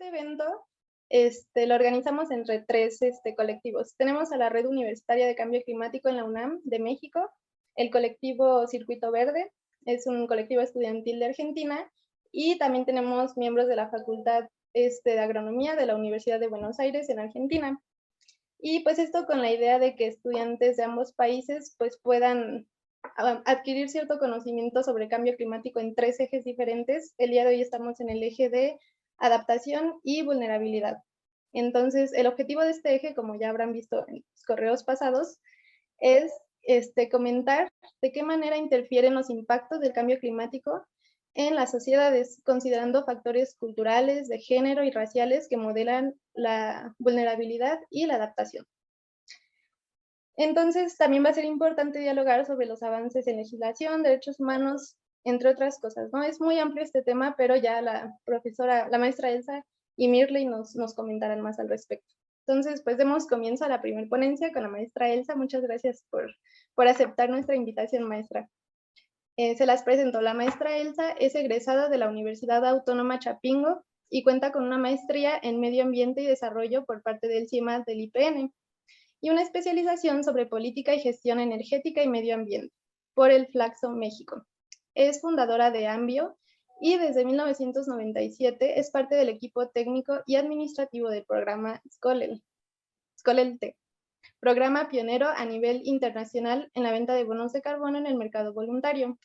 este evento lo organizamos entre tres colectivos. Tenemos a la Red Universitaria de Cambio Climático en la UNAM de México, el colectivo Circuito Verde, es un colectivo estudiantil de Argentina, y también tenemos miembros de la Facultad de Agronomía de la Universidad de Buenos Aires en Argentina. Y pues esto con la idea de que estudiantes de ambos países pues puedan adquirir cierto conocimiento sobre cambio climático en tres ejes diferentes. El día de hoy estamos en el eje de adaptación y vulnerabilidad. Entonces, el objetivo de este eje, como ya habrán visto en los correos pasados, es comentar de qué manera interfieren los impactos del cambio climático en las sociedades, considerando factores culturales, de género y raciales que modelan la vulnerabilidad y la adaptación. Entonces, también va a ser importante dialogar sobre los avances en legislación, derechos humanos, entre otras cosas, ¿no? Es muy amplio este tema, pero ya la maestra Elsa y Mirley nos comentarán más al respecto. Entonces, pues demos comienzo a la primera ponencia con la maestra Elsa. Muchas gracias por aceptar nuestra invitación, maestra. Se las presento. La maestra Elsa es egresada de la Universidad Autónoma Chapingo y cuenta con una maestría en Medio Ambiente y Desarrollo por parte del CIEMAT del IPN y una especialización sobre política y gestión energética y medio ambiente por el Flaxo México. Es fundadora de Ambio y desde 1997 es parte del equipo técnico y administrativo del programa SCOLEL-T, programa pionero a nivel internacional en la venta de bonos de carbono en el mercado voluntario.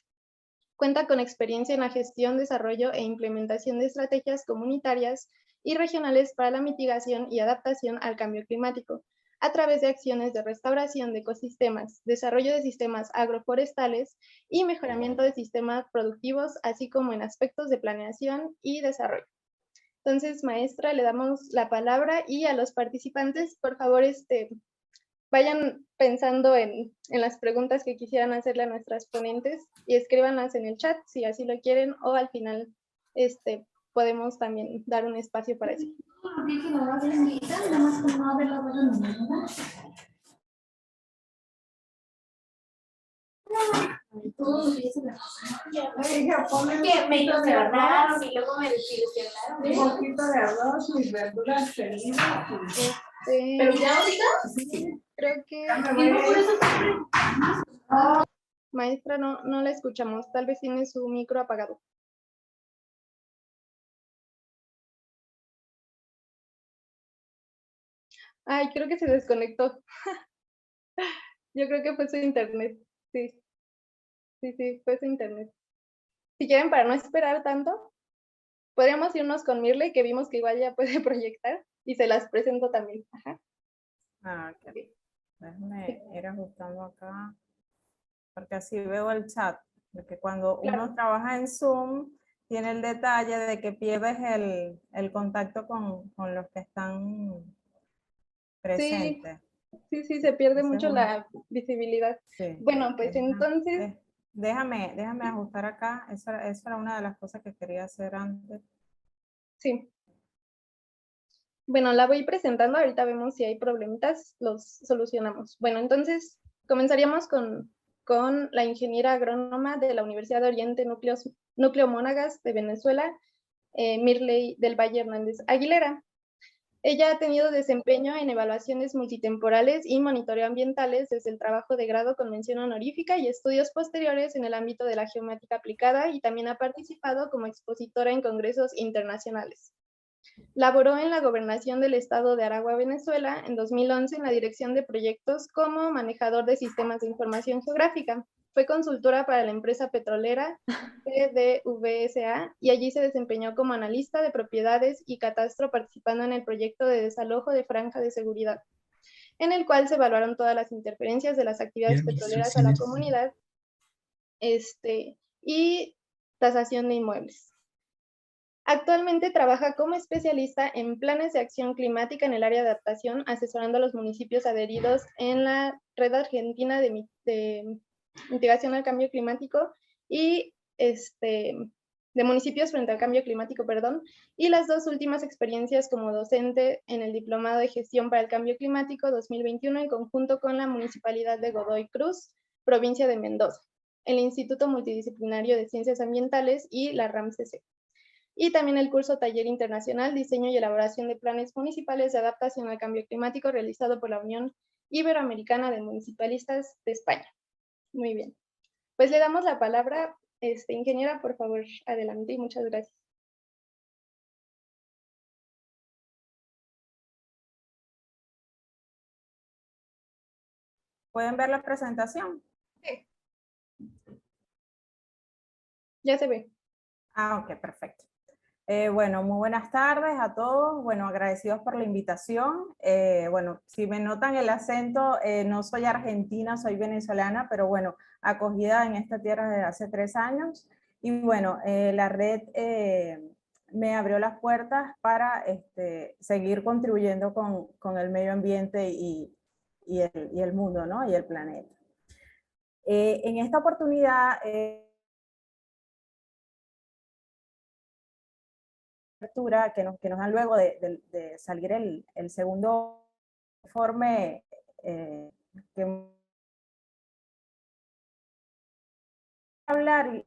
Cuenta con experiencia en la gestión, desarrollo e implementación de estrategias comunitarias y regionales para la mitigación y adaptación al cambio climático, a través de acciones de restauración de ecosistemas, desarrollo de sistemas agroforestales y mejoramiento de sistemas productivos, así como en aspectos de planeación y desarrollo. Entonces, maestra, le damos la palabra y a los participantes, por favor, vayan pensando en las preguntas que quisieran hacerle a nuestras ponentes y escríbanlas en el chat si así lo quieren, o al final podemos también dar un espacio para eso. Que me ilusionaron y luego me desilusionaron. Un poquito de arroz, mis verduras felinas. ¿Pero ya ahorita? Sí, creo que... Maestra, no la escuchamos. Tal vez tiene su micro apagado. Ay, creo que se desconectó. Yo creo que fue su internet. Sí, fue su internet. Si quieren, para no esperar tanto, podríamos irnos con Mirley, que vimos que igual ya puede proyectar, y se las presento también. Ajá. Ok. Déjame ir ajustando acá, porque así veo el chat, porque cuando uno trabaja en Zoom, tiene el detalle de que pierdes el contacto con los que están presentes. Sí, se pierde mucho la visibilidad. Sí. Bueno, pues entonces... Déjame ajustar acá, eso era una de las cosas que quería hacer antes. Sí. Bueno, la voy presentando, ahorita vemos si hay problemitas, los solucionamos. Bueno, entonces comenzaríamos con la ingeniera agrónoma de la Universidad de Oriente Núcleo Monagas de Venezuela, Mirley del Valle Hernández Aguilera. Ella ha tenido desempeño en evaluaciones multitemporales y monitoreo ambientales desde el trabajo de grado con mención honorífica y estudios posteriores en el ámbito de la geomática aplicada, y también ha participado como expositora en congresos internacionales. Laboró en la gobernación del estado de Aragua, Venezuela, en 2011 en la dirección de proyectos como manejador de sistemas de información geográfica. Fue consultora para la empresa petrolera PDVSA y allí se desempeñó como analista de propiedades y catastro, participando en el proyecto de desalojo de franja de seguridad, en el cual se evaluaron todas las interferencias de las actividades petroleras a la comunidad y tasación de inmuebles. Actualmente trabaja como especialista en planes de acción climática en el área de adaptación, asesorando a los municipios adheridos en la Red Argentina de Mitigación al Cambio Climático y de municipios frente al cambio climático, y las dos últimas experiencias como docente en el Diplomado de Gestión para el Cambio Climático 2021 en conjunto con la Municipalidad de Godoy Cruz, provincia de Mendoza, el Instituto Multidisciplinario de Ciencias Ambientales y la RAMCC. y también el curso Taller Internacional, Diseño y Elaboración de Planes Municipales de Adaptación al Cambio Climático, realizado por la Unión Iberoamericana de Municipalistas de España. Muy bien. Pues le damos la palabra, ingeniera, por favor, adelante y muchas gracias. ¿Pueden ver la presentación? Sí. Ya se ve. Ah, ok, perfecto. Bueno, muy buenas tardes a todos. Bueno, agradecidos por la invitación. Bueno, si me notan el acento, no soy argentina, soy venezolana, pero bueno, acogida en esta tierra desde hace 3 años. Y bueno, la red me abrió las puertas para seguir contribuyendo con el medio ambiente y el mundo, ¿no? Y el planeta. En esta oportunidad, que nos dan luego de salir el segundo informe que hablar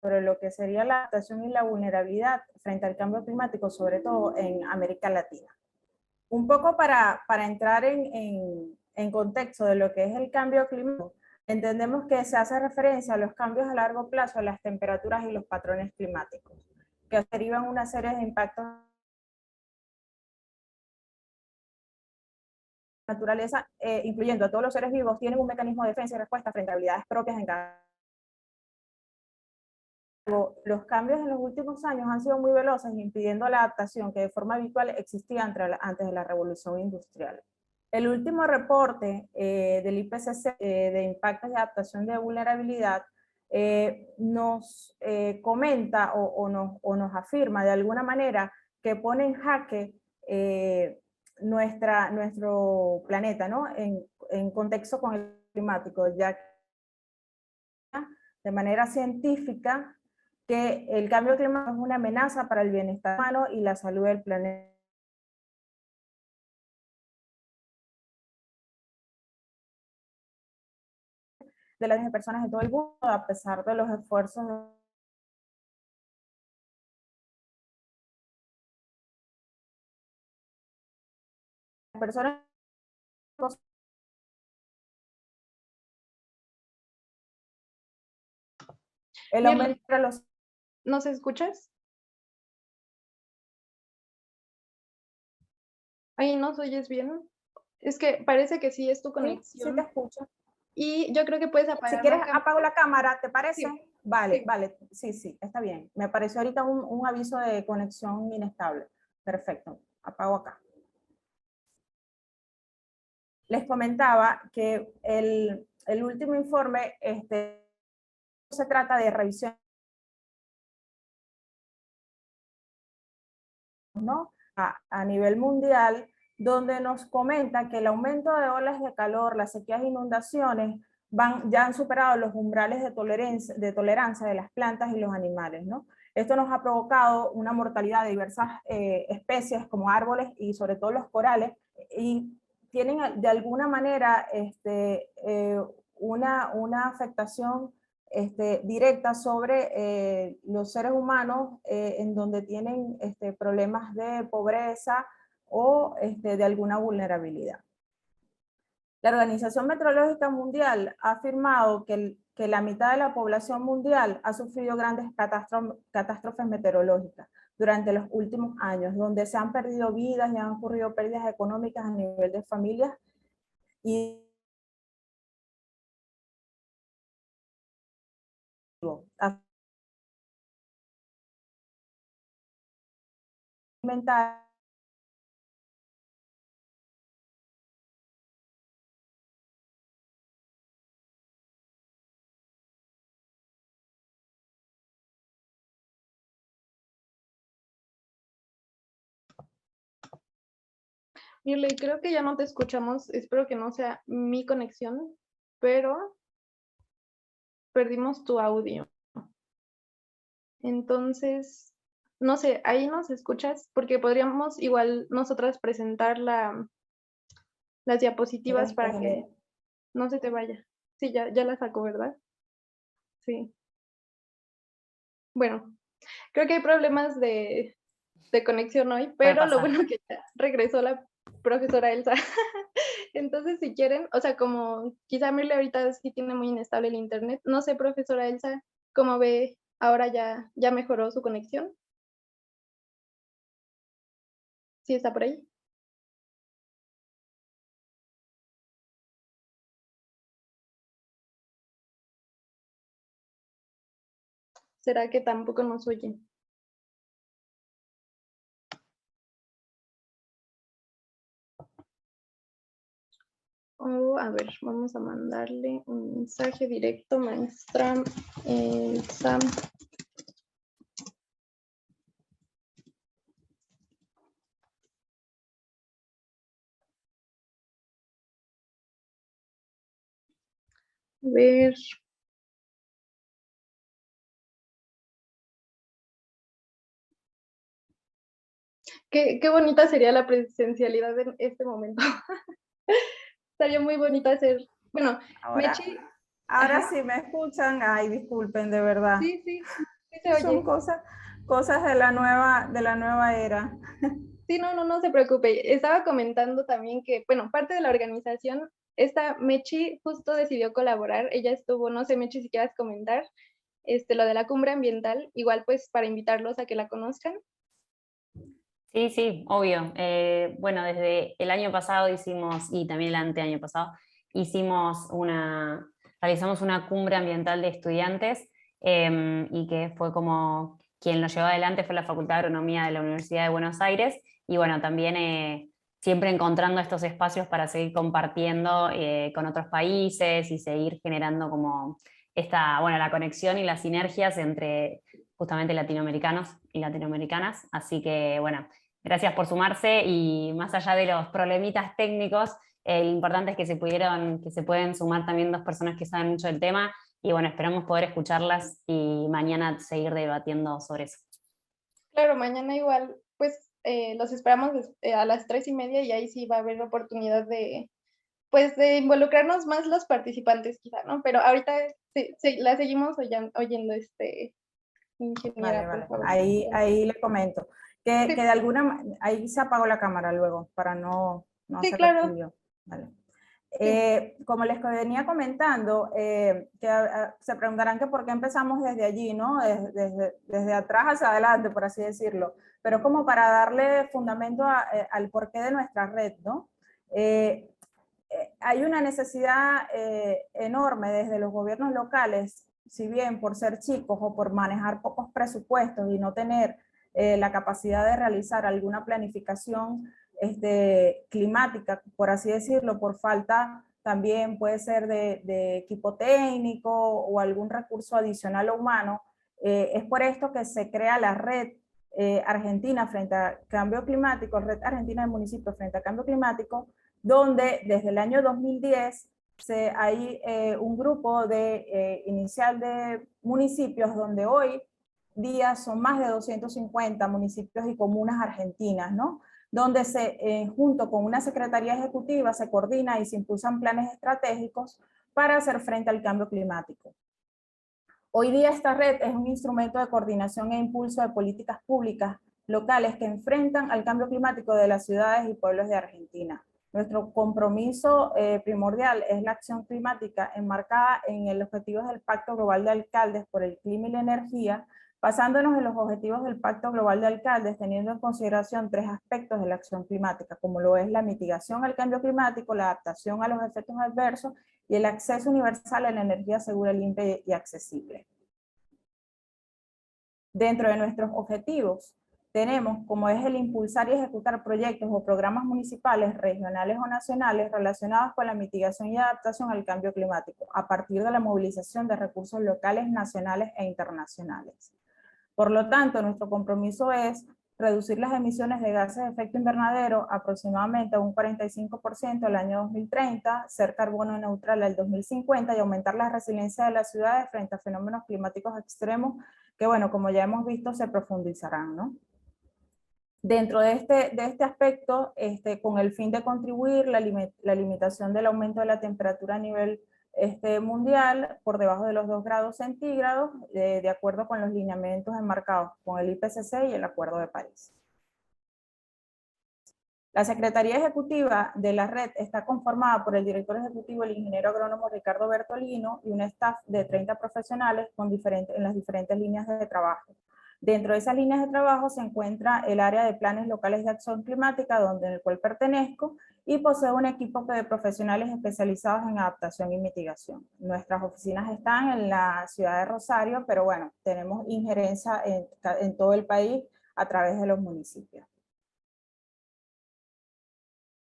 sobre lo que sería la adaptación y la vulnerabilidad frente al cambio climático, sobre todo en América Latina. Un poco para entrar en contexto de lo que es el cambio climático, entendemos que se hace referencia a los cambios a largo plazo de las temperaturas y los patrones climáticos, que derivan una serie de impactos naturaleza, incluyendo a todos los seres vivos, tienen un mecanismo de defensa y respuesta frente a habilidades propias en cada. Los cambios en los últimos años han sido muy veloces, impidiendo la adaptación que de forma habitual existía antes de la revolución industrial. El último reporte del IPCC de impactos de adaptación de vulnerabilidad nos comenta o nos afirma de alguna manera que pone en jaque nuestro planeta, ¿no? En contexto con el climático, ya que de manera científica que el cambio climático es una amenaza para el bienestar humano y la salud del planeta. De las personas en todo el mundo, a pesar de los esfuerzos de las personas. El aumento de los... ¿Nos escuchas? Ahí nos oyes bien. Es que parece que sí es tu conexión. Sí, te escucho. Y yo creo que puedes apagar si quieres, la cámara. apago la cámara, ¿te parece? Sí. Vale, Sí. vale, sí, está bien. Me apareció ahorita un aviso de conexión inestable. Perfecto, apago acá. Les comentaba que el último informe se trata de revisión, ¿no? A nivel mundial, donde nos comenta que el aumento de olas de calor, las sequías e inundaciones ya han superado los umbrales de tolerancia de las plantas y los animales, ¿no? Esto nos ha provocado una mortalidad de diversas especies como árboles y sobre todo los corales, y tienen de alguna manera una afectación directa sobre los seres humanos en donde tienen problemas de pobreza o de alguna vulnerabilidad. La Organización Meteorológica Mundial ha afirmado que la mitad de la población mundial ha sufrido grandes catástrofes meteorológicas durante los últimos años, donde se han perdido vidas y han ocurrido pérdidas económicas a nivel de familias y alimentar. Mirley, creo que ya no te escuchamos. Espero que no sea mi conexión, pero perdimos tu audio. Entonces, no sé, ahí nos escuchas, porque podríamos igual nosotras presentar las diapositivas para que no se te vaya. Sí, ya la sacó, ¿verdad? Sí. Bueno, Creo que hay problemas de conexión hoy, pero lo pasar. bueno que ya regresó la profesora Elsa. Entonces, si quieren, o sea, como quizá Mirle ahorita sí tiene muy inestable el internet, no sé, profesora Elsa, ¿cómo ve ahora ya mejoró su conexión? ¿Sí está por ahí? ¿Será que tampoco nos oye? A ver, vamos a mandarle un mensaje directo, maestra Elsa. A ver. Qué bonita sería la presencialidad en este momento. Estaría muy bonita hacer, bueno, Ahora, Mechi, ahora ajá, sí me escuchan. Ay, disculpen, de verdad. sí se Son oye. cosas de la nueva era. Sí, no se preocupe. Estaba comentando también que, bueno, parte de la organización, esta Mechi justo decidió colaborar. Ella estuvo, no sé, Mechi, si quieras comentar, lo de la cumbre ambiental, igual pues para invitarlos a que la conozcan. Sí, sí, obvio. Bueno, desde el año pasado hicimos, y también el anteaño pasado, realizamos una cumbre ambiental de estudiantes, y que fue como quien lo llevó adelante fue la Facultad de Agronomía de la Universidad de Buenos Aires, y bueno, también siempre encontrando estos espacios para seguir compartiendo con otros países y seguir generando como la conexión y las sinergias entre justamente latinoamericanos y latinoamericanas. Así que bueno, gracias por sumarse, y más allá de los problemitas técnicos, lo importante es que se pueden sumar también dos personas que saben mucho del tema, y bueno, esperamos poder escucharlas y mañana seguir debatiendo sobre eso. Claro, mañana igual, pues los esperamos a las 3:30 y ahí sí va a haber oportunidad de, pues, de involucrarnos más los participantes quizá, ¿no? Pero ahorita la seguimos oyendo, ingeniera, Vale, por vale. favor. Ahí le comento. Que Sí, de ahí se apagó la cámara luego, para no sí, hacer claro, ruido. Vale. sí. Como les venía comentando, se preguntarán que por qué empezamos desde allí, ¿no? Desde atrás hacia adelante, por así decirlo, pero como para darle fundamento al porqué de nuestra red, ¿no? Hay una necesidad enorme desde los gobiernos locales, si bien por ser chicos o por manejar pocos presupuestos y no tener la capacidad de realizar alguna planificación climática, por así decirlo, por falta también puede ser de equipo técnico o algún recurso adicional o humano. Es por esto que se crea la red argentina frente al cambio climático, red argentina de municipios frente al cambio climático, donde desde el año 2010 hay un grupo inicial de municipios donde hoy día son más de 250 municipios y comunas argentinas, ¿no? Donde junto con una secretaría ejecutiva se coordina y se impulsan planes estratégicos para hacer frente al cambio climático. Hoy día esta red es un instrumento de coordinación e impulso de políticas públicas locales que enfrentan al cambio climático de las ciudades y pueblos de Argentina. Nuestro compromiso primordial es la acción climática enmarcada en los objetivos del Pacto Global de Alcaldes por el Clima y la Energía, basándonos en los objetivos del Pacto Global de Alcaldes, teniendo en consideración 3 aspectos de la acción climática, como lo es la mitigación al cambio climático, la adaptación a los efectos adversos y el acceso universal a la energía segura, limpia y accesible. Dentro de nuestros objetivos tenemos como es el impulsar y ejecutar proyectos o programas municipales, regionales o nacionales relacionados con la mitigación y adaptación al cambio climático, a partir de la movilización de recursos locales, nacionales e internacionales. Por lo tanto, nuestro compromiso es reducir las emisiones de gases de efecto invernadero aproximadamente a un 45% al año 2030, ser carbono neutral al 2050 y aumentar la resiliencia de las ciudades frente a fenómenos climáticos extremos que, bueno, como ya hemos visto, se profundizarán, ¿no? Dentro de este aspecto, con el fin de contribuir la limitación del aumento de la temperatura a nivel mundial por debajo de los 2 grados centígrados, de acuerdo con los lineamientos enmarcados con el IPCC y el Acuerdo de París. La Secretaría Ejecutiva de la red está conformada por el director ejecutivo, el ingeniero agrónomo Ricardo Bertolino, y un staff de 30 profesionales en las diferentes líneas de trabajo. Dentro de esas líneas de trabajo se encuentra el área de planes locales de acción climática, en el cual pertenezco, y posee un equipo de profesionales especializados en adaptación y mitigación. Nuestras oficinas están en la ciudad de Rosario, pero bueno, tenemos injerencia en todo el país a través de los municipios.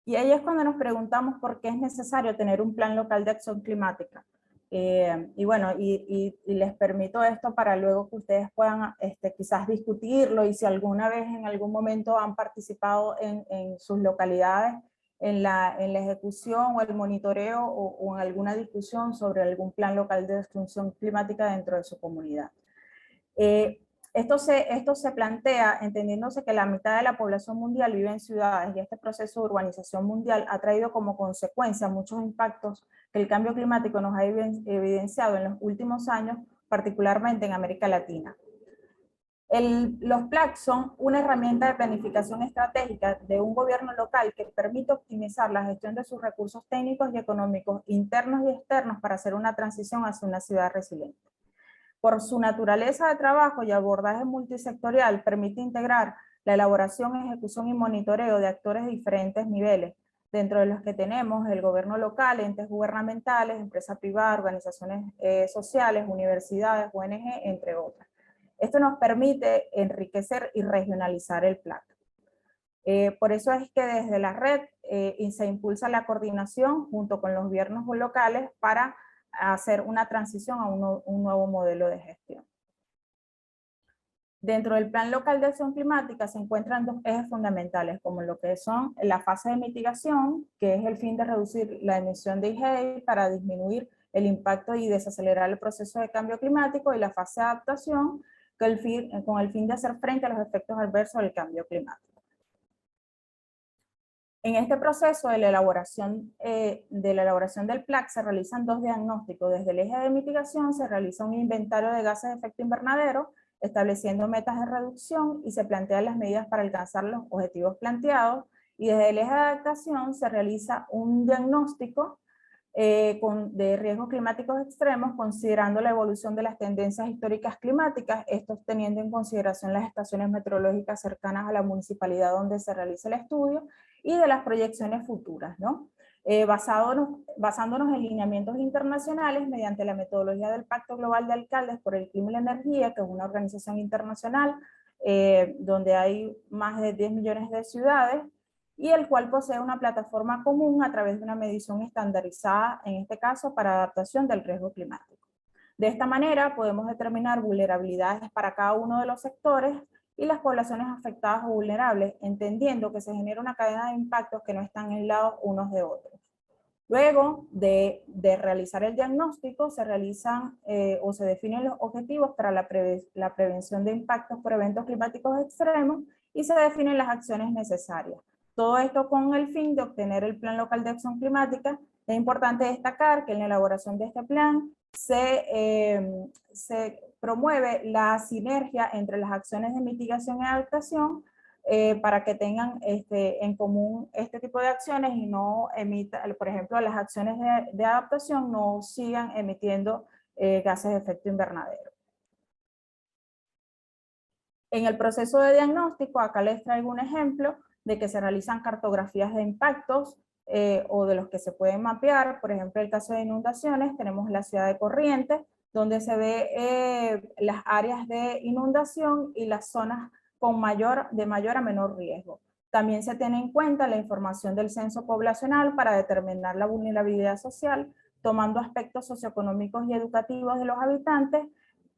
Y ahí es cuando nos preguntamos por qué es necesario tener un plan local de acción climática. Y bueno, y les permito esto para luego que ustedes puedan quizás discutirlo, y si alguna vez en algún momento han participado en sus localidades en la ejecución o el monitoreo o en alguna discusión sobre algún plan local de acción climática dentro de su comunidad. Esto se plantea entendiéndose que la mitad de la población mundial vive en ciudades, y este proceso de urbanización mundial ha traído como consecuencia muchos impactos que el cambio climático nos ha evidenciado en los últimos años, particularmente en América Latina. Los PLAC son una herramienta de planificación estratégica de un gobierno local que permite optimizar la gestión de sus recursos técnicos y económicos internos y externos para hacer una transición hacia una ciudad resiliente. Por su naturaleza de trabajo y abordaje multisectorial, permite integrar la elaboración, ejecución y monitoreo de actores de diferentes niveles, dentro de los que tenemos el gobierno local, entes gubernamentales, empresas privadas, organizaciones sociales, universidades, ONG, entre otras. Esto nos permite enriquecer y regionalizar el plan. Por eso es que desde la red se impulsa la coordinación junto con los gobiernos locales para hacer una transición a un nuevo modelo de gestión. Dentro del Plan Local de Acción Climática se encuentran 2 ejes fundamentales, como lo que son la fase de mitigación, que es el fin de reducir la emisión de IGE para disminuir el impacto y desacelerar el proceso de cambio climático, y la fase de adaptación, con el fin de hacer frente a los efectos adversos del cambio climático. En este proceso de la elaboración del PLAC se realizan 2 diagnósticos. Desde el eje de mitigación se realiza un inventario de gases de efecto invernadero, estableciendo metas de reducción, y se plantean las medidas para alcanzar los objetivos planteados. Y desde el eje de adaptación se realiza un diagnóstico de riesgos climáticos extremos, considerando la evolución de las tendencias históricas climáticas, estos teniendo en consideración las estaciones meteorológicas cercanas a la municipalidad donde se realiza el estudio, y de las proyecciones futuras, ¿no? Basándonos en lineamientos internacionales mediante la metodología del Pacto Global de Alcaldes por el Clima y la Energía, que es una organización internacional donde hay más de 10 millones de ciudades, y el cual posee una plataforma común a través de una medición estandarizada, en este caso para adaptación del riesgo climático. De esta manera podemos determinar vulnerabilidades para cada uno de los sectores y las poblaciones afectadas o vulnerables, entendiendo que se genera una cadena de impactos que no están aislados unos de otros. Luego de realizar el diagnóstico, se realizan o se definen los objetivos para la prevención de impactos por eventos climáticos extremos, y se definen las acciones necesarias. Todo esto con el fin de obtener el Plan Local de Acción Climática. Es importante destacar que en la elaboración de este plan se promueve la sinergia entre las acciones de mitigación y adaptación para que tengan en común este tipo de acciones y no emitan, por ejemplo, las acciones de adaptación no sigan emitiendo gases de efecto invernadero. En el proceso de diagnóstico, acá les traigo un ejemplo de que se realizan cartografías de impactos o de los que se pueden mapear. Por ejemplo, el caso de inundaciones, tenemos la ciudad de Corrientes, donde se ve las áreas de inundación y las zonas de mayor a menor riesgo. También se tiene en cuenta la información del censo poblacional para determinar la vulnerabilidad social, tomando aspectos socioeconómicos y educativos de los habitantes.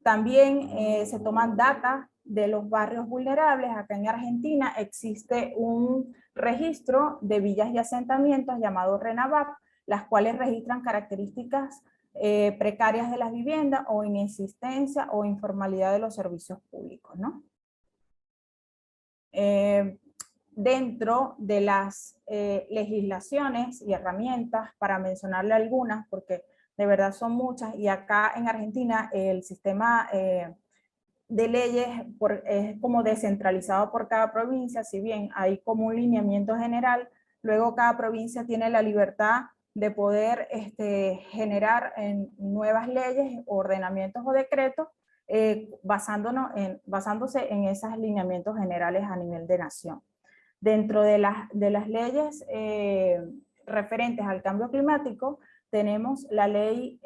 También se toman datos de los barrios vulnerables. Acá en Argentina existe un registro de villas y asentamientos llamado RENAVAP, las cuales registran características precarias de las viviendas o inexistencia o informalidad de los servicios públicos, ¿no? Dentro de las legislaciones y herramientas, para mencionarle algunas, porque de verdad son muchas, y acá en Argentina el sistema de leyes es como descentralizado por cada provincia, si bien hay como un lineamiento general, luego cada provincia tiene la libertad de poder generar nuevas leyes, ordenamientos o decretos, basándose en esos lineamientos generales a nivel de nación. Dentro de las leyes referentes al cambio climático, tenemos la ley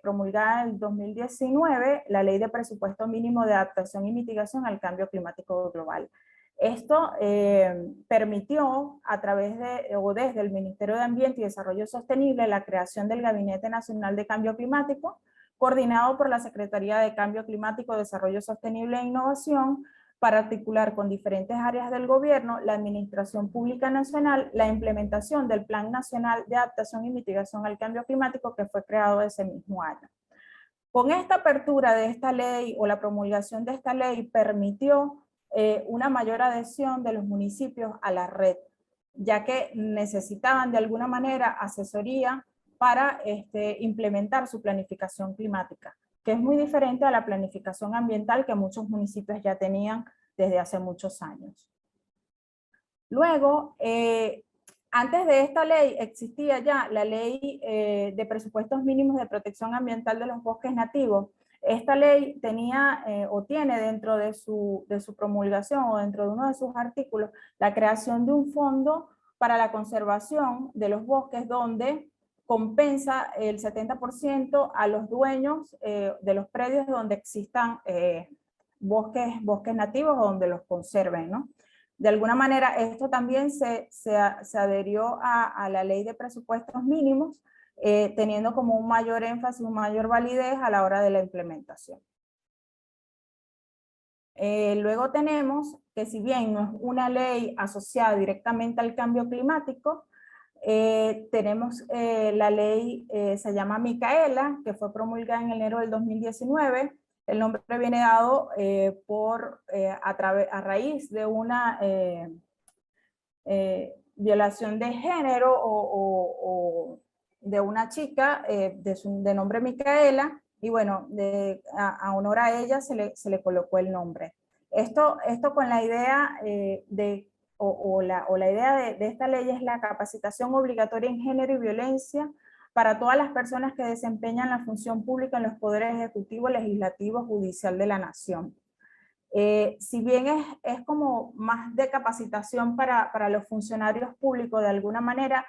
promulgada en 2019, la Ley de Presupuesto Mínimo de Adaptación y Mitigación al Cambio Climático Global. Esto permitió a través de, o desde el Ministerio de Ambiente y Desarrollo Sostenible, la creación del Gabinete Nacional de Cambio Climático, coordinado por la Secretaría de Cambio Climático, Desarrollo Sostenible e Innovación, para articular con diferentes áreas del gobierno, la Administración Pública Nacional, la implementación del Plan Nacional de Adaptación y Mitigación al Cambio Climático, que fue creado ese mismo año. Con esta apertura de esta ley o la promulgación de esta ley permitió una mayor adhesión de los municipios a la red, ya que necesitaban de alguna manera asesoría para implementar su planificación climática, que es muy diferente a la planificación ambiental que muchos municipios ya tenían desde hace muchos años. Luego, antes de esta ley existía ya la ley de presupuestos mínimos de protección ambiental de los bosques nativos. Esta ley tenía o tiene dentro de su promulgación o dentro de uno de sus artículos la creación de un fondo para la conservación de los bosques donde compensa el 70% a los dueños de los predios donde existan bosques nativos o donde los conserven, ¿no? De alguna manera, esto también se adherió a la ley de presupuestos mínimos, teniendo como un mayor énfasis, una mayor validez a la hora de la implementación. Luego tenemos que, si bien no es una ley asociada directamente al cambio climático, tenemos la ley, se llama Micaela, que fue promulgada en enero del 2019. El nombre viene dado a raíz de una violación de género o de una chica de nombre Micaela, y bueno, a honor a ella se le colocó el nombre. Esto con la idea la idea de esta ley es la capacitación obligatoria en género y violencia para todas las personas que desempeñan la función pública en los poderes ejecutivo, legislativo, judicial de la nación. Si bien es como más de capacitación para los funcionarios públicos, de alguna manera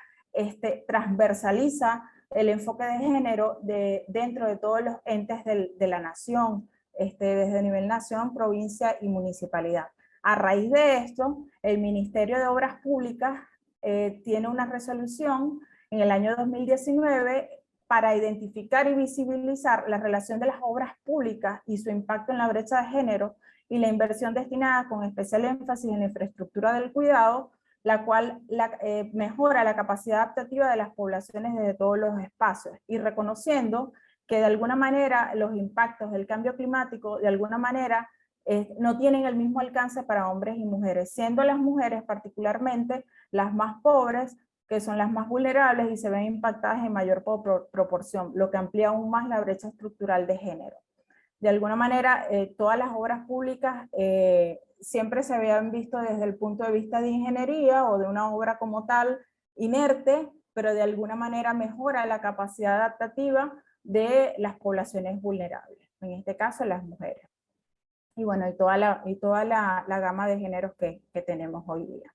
transversaliza el enfoque de género dentro de todos los entes de la nación, desde nivel nación, provincia y municipalidad. A raíz de esto, el Ministerio de Obras Públicas tiene una resolución en el año 2019 para identificar y visibilizar la relación de las obras públicas y su impacto en la brecha de género y la inversión destinada con especial énfasis en la infraestructura del cuidado, la cual mejora la capacidad adaptativa de las poblaciones desde todos los espacios, y reconociendo que de alguna manera los impactos del cambio climático de alguna manera no tienen el mismo alcance para hombres y mujeres, siendo las mujeres particularmente las más pobres, que son las más vulnerables y se ven impactadas en mayor proporción, lo que amplía aún más la brecha estructural de género. De alguna manera, todas las obras públicas siempre se habían visto desde el punto de vista de ingeniería o de una obra como tal inerte, pero de alguna manera mejora la capacidad adaptativa de las poblaciones vulnerables, en este caso las mujeres. Y bueno, y toda la gama de géneros que tenemos hoy día.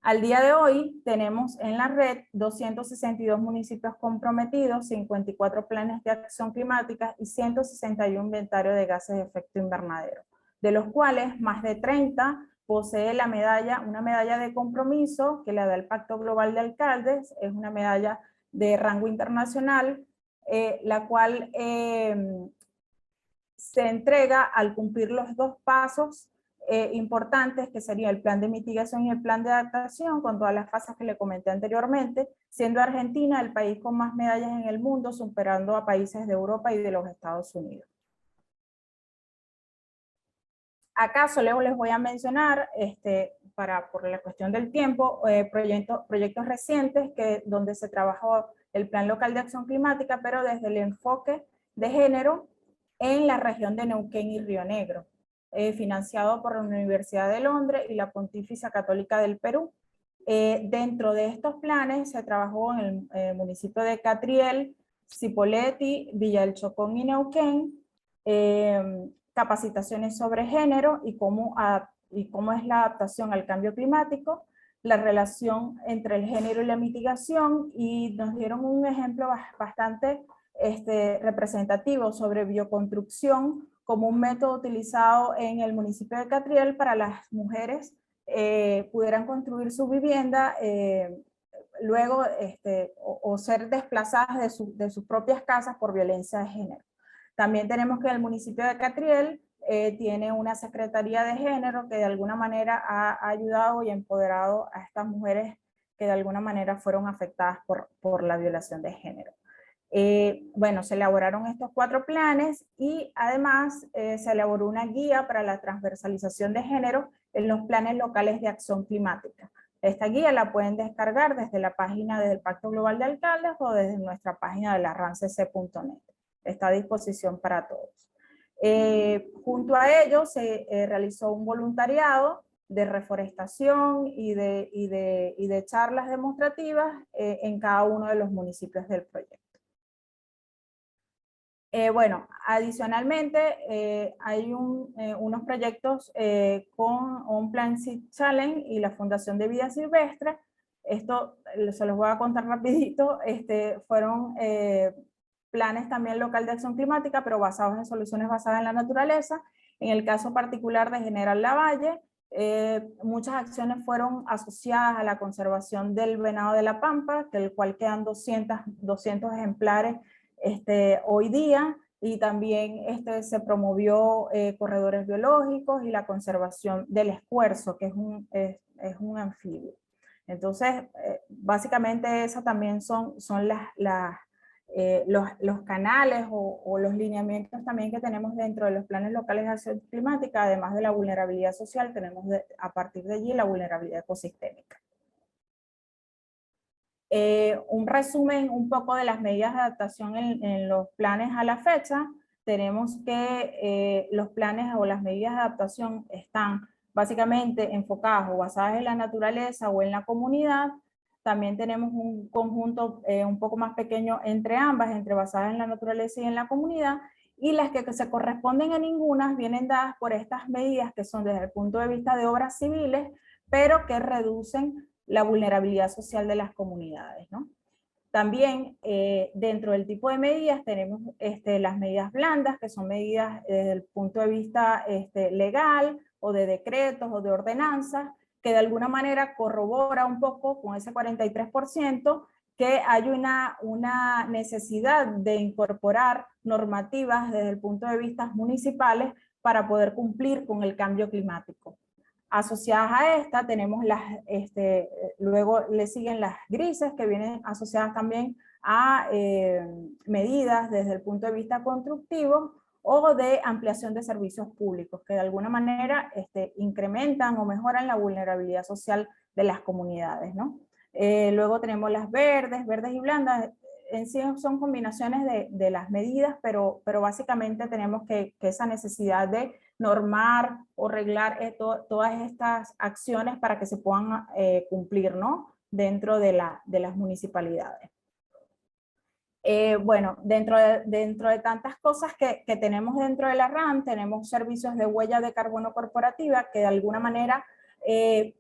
Al día de hoy tenemos en la red 262 municipios comprometidos, 54 planes de acción climática y 161 inventarios de gases de efecto invernadero, de los cuales más de 30 posee una medalla de compromiso que le da el Pacto Global de Alcaldes, es una medalla de rango internacional, la cual se entrega al cumplir los dos pasos importantes, que sería el plan de mitigación y el plan de adaptación, con todas las fases que le comenté anteriormente, siendo Argentina el país con más medallas en el mundo, superando a países de Europa y de los Estados Unidos. Acá solo les voy a mencionar, por la cuestión del tiempo, proyectos recientes donde se trabajó el Plan Local de Acción Climática, pero desde el enfoque de género en la región de Neuquén y Río Negro, financiado por la Universidad de Londres y la Pontificia Católica del Perú. Dentro de estos planes se trabajó en el municipio de Catriel, Cipolletti, Villa del Chocón y Neuquén, capacitaciones sobre género y cómo es la adaptación al cambio climático, la relación entre el género y la mitigación, y nos dieron un ejemplo bastante representativo sobre bioconstrucción como un método utilizado en el municipio de Catriel para las mujeres pudieran construir su vivienda luego o ser desplazadas de sus propias casas por violencia de género. También tenemos que el municipio de Catriel tiene una secretaría de género que de alguna manera ha ayudado y empoderado a estas mujeres que de alguna manera fueron afectadas por la violación de género. Bueno, se elaboraron estos 4 planes y además se elaboró una guía para la transversalización de género en los planes locales de acción climática. Esta guía la pueden descargar desde la página del Pacto Global de Alcaldes o desde nuestra página de la rancc.net. Está a disposición para todos. Junto a ello se realizó un voluntariado de reforestación y de charlas demostrativas en cada uno de los municipios del proyecto. Bueno, adicionalmente hay unos proyectos con un Plan Seed Challenge y la Fundación de Vida Silvestre. Esto se los voy a contar rapidito. Fueron planes también local de acción climática, pero basados en soluciones basadas en la naturaleza. En el caso particular de General Lavalle, muchas acciones fueron asociadas a la conservación del venado de la Pampa, del cual quedan 200 ejemplares hoy día, y también se promovió corredores biológicos y la conservación del escuerzo, que es un anfibio. Entonces, básicamente esas también son los canales o los lineamientos también que tenemos dentro de los planes locales de acción climática. Además de la vulnerabilidad social, tenemos a partir de allí la vulnerabilidad ecosistémica. Un resumen un poco de las medidas de adaptación en los planes a la fecha. Tenemos que los planes o las medidas de adaptación están básicamente enfocadas o basadas en la naturaleza o en la comunidad. También tenemos un conjunto un poco más pequeño entre ambas, entre basadas en la naturaleza y en la comunidad, y las que se corresponden a ninguna vienen dadas por estas medidas que son desde el punto de vista de obras civiles, pero que reducen la vulnerabilidad social de las comunidades, ¿no? También dentro del tipo de medidas tenemos las medidas blandas, que son medidas desde el punto de vista legal o de decretos o de ordenanzas, que de alguna manera corrobora un poco con ese 43% que hay una necesidad de incorporar normativas desde el punto de vista municipales para poder cumplir con el cambio climático. Asociadas a esta tenemos luego le siguen las grises, que vienen asociadas también a medidas desde el punto de vista constructivo o de ampliación de servicios públicos, que de alguna manera incrementan o mejoran la vulnerabilidad social de las comunidades, ¿no? Luego tenemos las verdes y blandas. En sí son combinaciones de las medidas, pero básicamente tenemos que esa necesidad de normar o reglar todas estas acciones para que se puedan cumplir, ¿no? Dentro de las municipalidades. Bueno, dentro de tantas cosas que tenemos dentro de la RAM, tenemos servicios de huella de carbono corporativa que de alguna manera el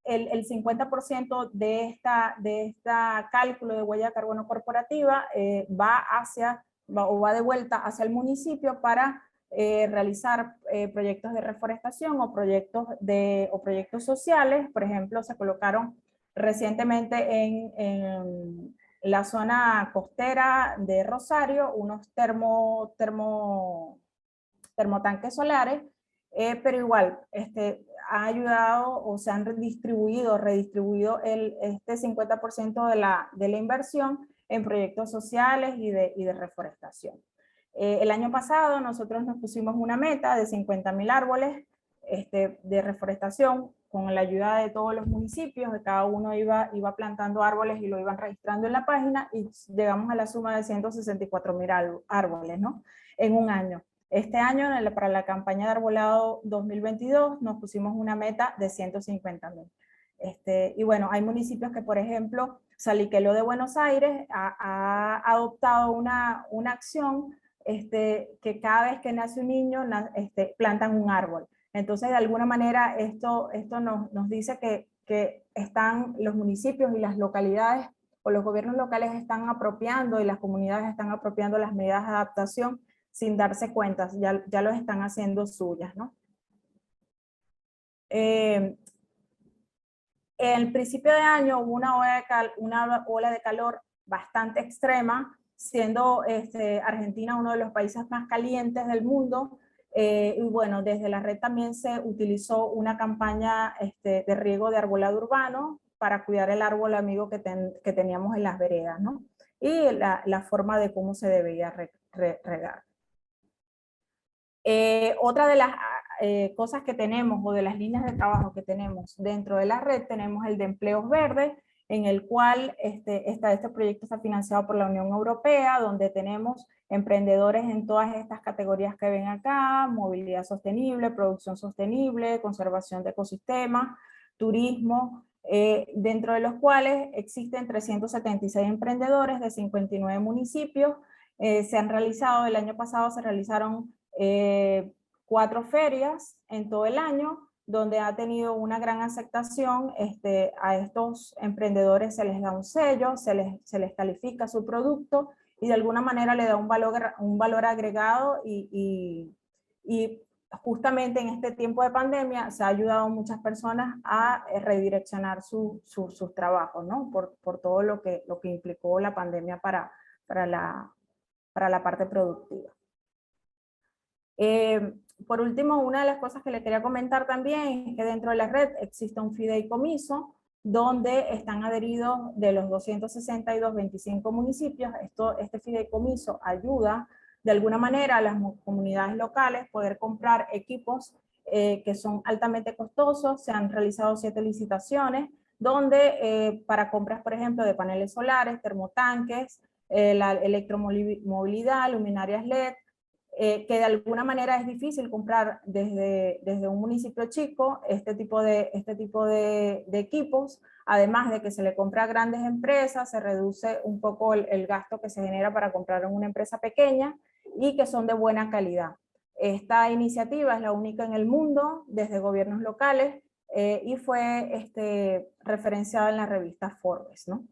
50% de esta cálculo de huella de carbono corporativa va de vuelta hacia el municipio para realizar proyectos de reforestación o proyectos sociales. Por ejemplo, se colocaron recientemente en la zona costera de Rosario unos termotanques solares, pero igual ha ayudado o se han redistribuido este 50% de la inversión en proyectos sociales y de reforestación. El año pasado nosotros nos pusimos una meta de 50.000 árboles de reforestación con la ayuda de todos los municipios, de cada uno iba plantando árboles y lo iban registrando en la página, y llegamos a la suma de 164,000 árboles, ¿no? En un año. Este año, para la campaña de arbolado 2022, nos pusimos una meta de 150,000. Y bueno, hay municipios que, por ejemplo, Saliqueló de Buenos Aires ha adoptado una acción que cada vez que nace un niño, plantan un árbol. Entonces, de alguna manera, esto nos dice que están los municipios y las localidades o los gobiernos locales están apropiando y las comunidades están apropiando las medidas de adaptación sin darse cuenta, ya lo están haciendo suyas, ¿no? El principio de año hubo una ola de calor bastante extrema, siendo Argentina uno de los países más calientes del mundo. Y bueno, desde la red también se utilizó una campaña de riego de arbolado urbano para cuidar el árbol amigo que teníamos en las veredas, ¿no? Y la forma de cómo se debía regar. Otra de las cosas que tenemos, o de las líneas de trabajo que tenemos dentro de la red, tenemos el de empleos verdes, en el cual este proyecto está financiado por la Unión Europea, donde tenemos emprendedores en todas estas categorías que ven acá: movilidad sostenible, producción sostenible, conservación de ecosistemas, turismo, dentro de los cuales existen 376 emprendedores de 59 municipios. Se han realizado, el año pasado se realizaron 4 ferias en todo el año, donde ha tenido una gran aceptación. A estos emprendedores se les da un sello, se les califica su producto y de alguna manera le da un valor agregado, y justamente en este tiempo de pandemia se ha ayudado a muchas personas a redireccionar sus trabajos, ¿no? Por todo lo que implicó la pandemia para la parte productiva. Por último, una de las cosas que le quería comentar también es que dentro de la red existe un fideicomiso donde están adheridos de los 262, 25 municipios. Este fideicomiso ayuda de alguna manera a las comunidades locales poder comprar equipos que son altamente costosos. Se han realizado 7 licitaciones donde para compras, por ejemplo, de paneles solares, termotanques, la electromovilidad, luminarias LED, que de alguna manera es difícil comprar desde un municipio chico este tipo de equipos, además de que se le compra a grandes empresas, se reduce un poco el gasto que se genera para comprar en una empresa pequeña, y que son de buena calidad. Esta iniciativa es la única en el mundo desde gobiernos locales, y fue referenciada en la revista Forbes, ¿no?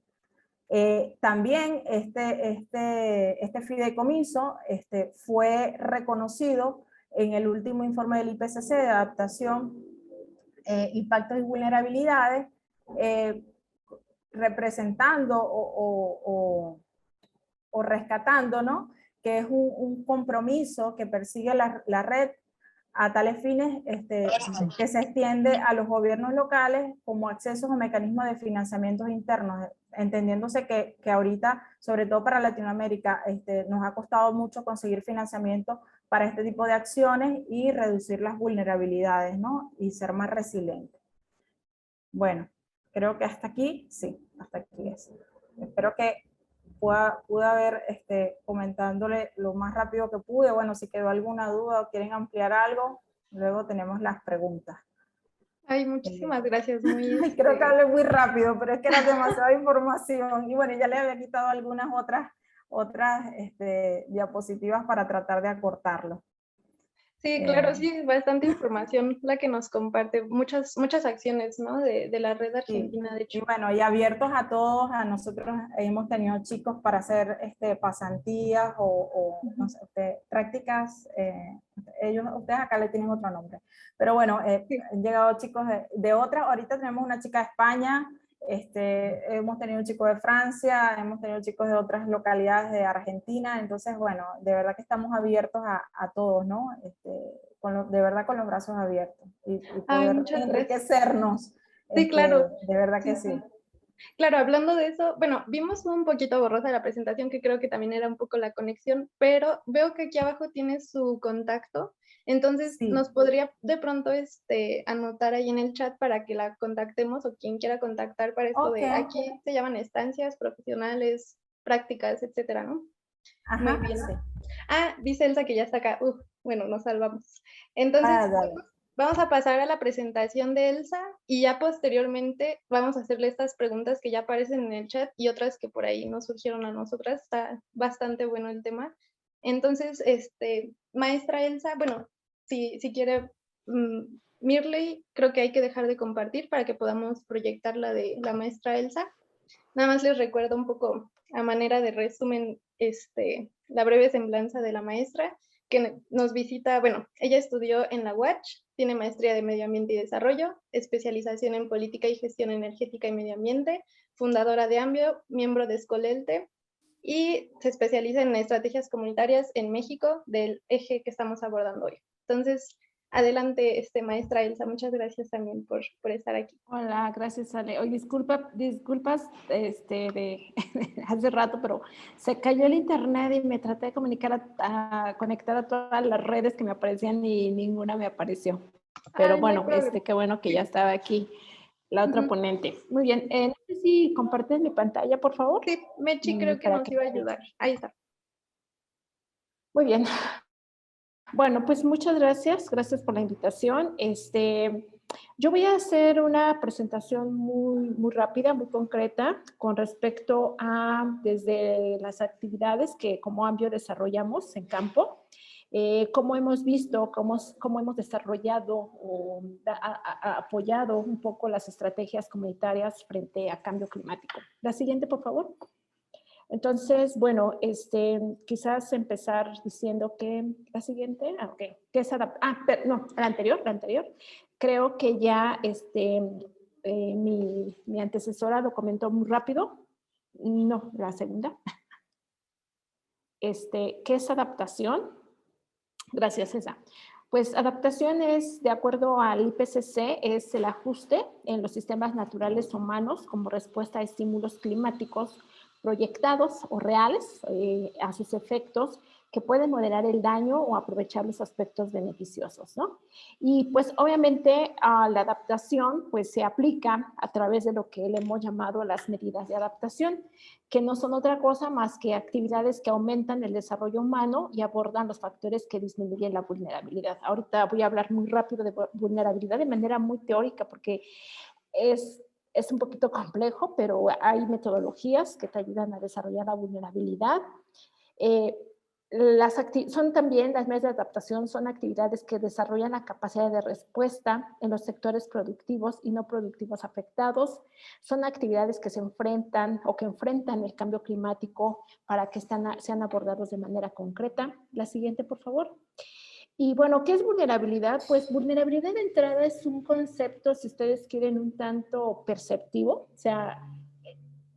También este fideicomiso fue reconocido en el último informe del IPCC de adaptación, impactos y vulnerabilidades, representando o rescatando, ¿no?, que es un compromiso que persigue la red a tales fines, que se extiende a los gobiernos locales como accesos o mecanismos de financiamientos internos, entendiéndose que ahorita, sobre todo para Latinoamérica, nos ha costado mucho conseguir financiamiento para este tipo de acciones y reducir las vulnerabilidades, ¿no?, y ser más resilientes. Bueno, creo que hasta aquí, sí, hasta aquí es. Espero que pude haber comentándole lo más rápido que pude. Bueno, si quedó alguna duda o quieren ampliar algo, luego tenemos las preguntas. Ay, muchísimas gracias. Creo que hablé muy rápido, pero es que era demasiada información. Y bueno, ya le había quitado algunas otras diapositivas para tratar de acortarlo. Sí, claro, sí, bastante información la que nos comparte, muchas acciones, ¿no?, de la red argentina, de hecho. Y bueno, y abiertos a todos. A nosotros hemos tenido chicos para hacer pasantías o no sé, prácticas, ustedes acá le tienen otro nombre, pero bueno, Sí. han llegado chicos de otras. Ahorita tenemos una chica de España, hemos tenido chicos de Francia, hemos tenido chicos de otras localidades de Argentina. Entonces, bueno, de verdad que estamos abiertos a todos, ¿no? De verdad con los brazos abiertos y poder enriquecernos. Sí, claro. De verdad que sí. Claro, hablando de eso, bueno, vimos un poquito borrosa la presentación, que creo que también era un poco la conexión, pero veo que aquí abajo tiene su contacto, entonces Sí, nos podría de pronto anotar ahí en el chat para que la contactemos o quien quiera contactar para esto ok, de aquí se llaman estancias profesionales, prácticas, etcétera, ¿no? Muy ajá, bien. sí. Ah, dice Elsa que ya está acá. Uf, bueno, nos salvamos. Entonces, Ah, dale. vamos a pasar a la presentación de Elsa y ya posteriormente vamos a hacerle estas preguntas que ya aparecen en el chat y otras que por ahí nos surgieron a nosotras. Está bastante bueno el tema. Entonces, maestra Elsa, bueno, si quiere, Mirley, creo que hay que dejar de compartir para que podamos proyectar la de la maestra Elsa. Nada más les recuerdo un poco a manera de resumen, la breve semblanza de la maestra que nos visita. Bueno, ella estudió en la UACH, tiene maestría de Medio Ambiente y Desarrollo, especialización en Política y Gestión Energética y Medio Ambiente, fundadora de AMBIO, miembro de Escolelte, y se especializa en estrategias comunitarias en México del eje que estamos abordando hoy. Entonces, adelante, maestra Elsa, muchas gracias también por estar aquí. Hola, gracias Ale. Oye, disculpas de hace rato, pero se cayó el internet y me traté de comunicar a conectar a todas las redes que me aparecían y ninguna me apareció. Pero Ay, no hay bueno, problema. qué bueno que ya estaba aquí la otra ponente. Muy bien, no sé si compartes mi pantalla, por favor. Sí, Mechi creo que Para nos que... iba a ayudar. Ahí está. Muy bien. Bueno, pues muchas gracias por la invitación. Yo voy a hacer una presentación muy rápida, muy concreta con respecto a desde las actividades que como AMBIO desarrollamos en campo, cómo hemos visto, cómo hemos desarrollado o apoyado un poco las estrategias comunitarias frente a cambio climático. La siguiente, por favor. Entonces, bueno, quizás empezar diciendo que la siguiente, que es no, la anterior. Creo que ya mi antecesora lo comentó muy rápido. No, la segunda. ¿Qué es adaptación? Gracias, César. Pues adaptación es, de acuerdo al IPCC, es el ajuste en los sistemas naturales humanos como respuesta a estímulos climáticos proyectados o reales a sus efectos que pueden moderar el daño o aprovechar los aspectos beneficiosos, ¿no? Y pues obviamente la adaptación pues se aplica a través de lo que le hemos llamado las medidas de adaptación, que no son otra cosa más que actividades que aumentan el desarrollo humano y abordan los factores que disminuyen la vulnerabilidad. Ahorita voy a hablar muy rápido de vulnerabilidad de manera muy teórica porque es un poquito complejo, pero hay metodologías que te ayudan a desarrollar la vulnerabilidad. Son también las medidas de adaptación, son actividades que desarrollan la capacidad de respuesta en los sectores productivos y no productivos afectados. Son actividades que se enfrentan o que enfrentan el cambio climático para que sean abordados de manera concreta. La siguiente, por favor. Y bueno, ¿qué es vulnerabilidad? Pues vulnerabilidad de entrada es un concepto, si ustedes quieren, un tanto perceptivo. O sea,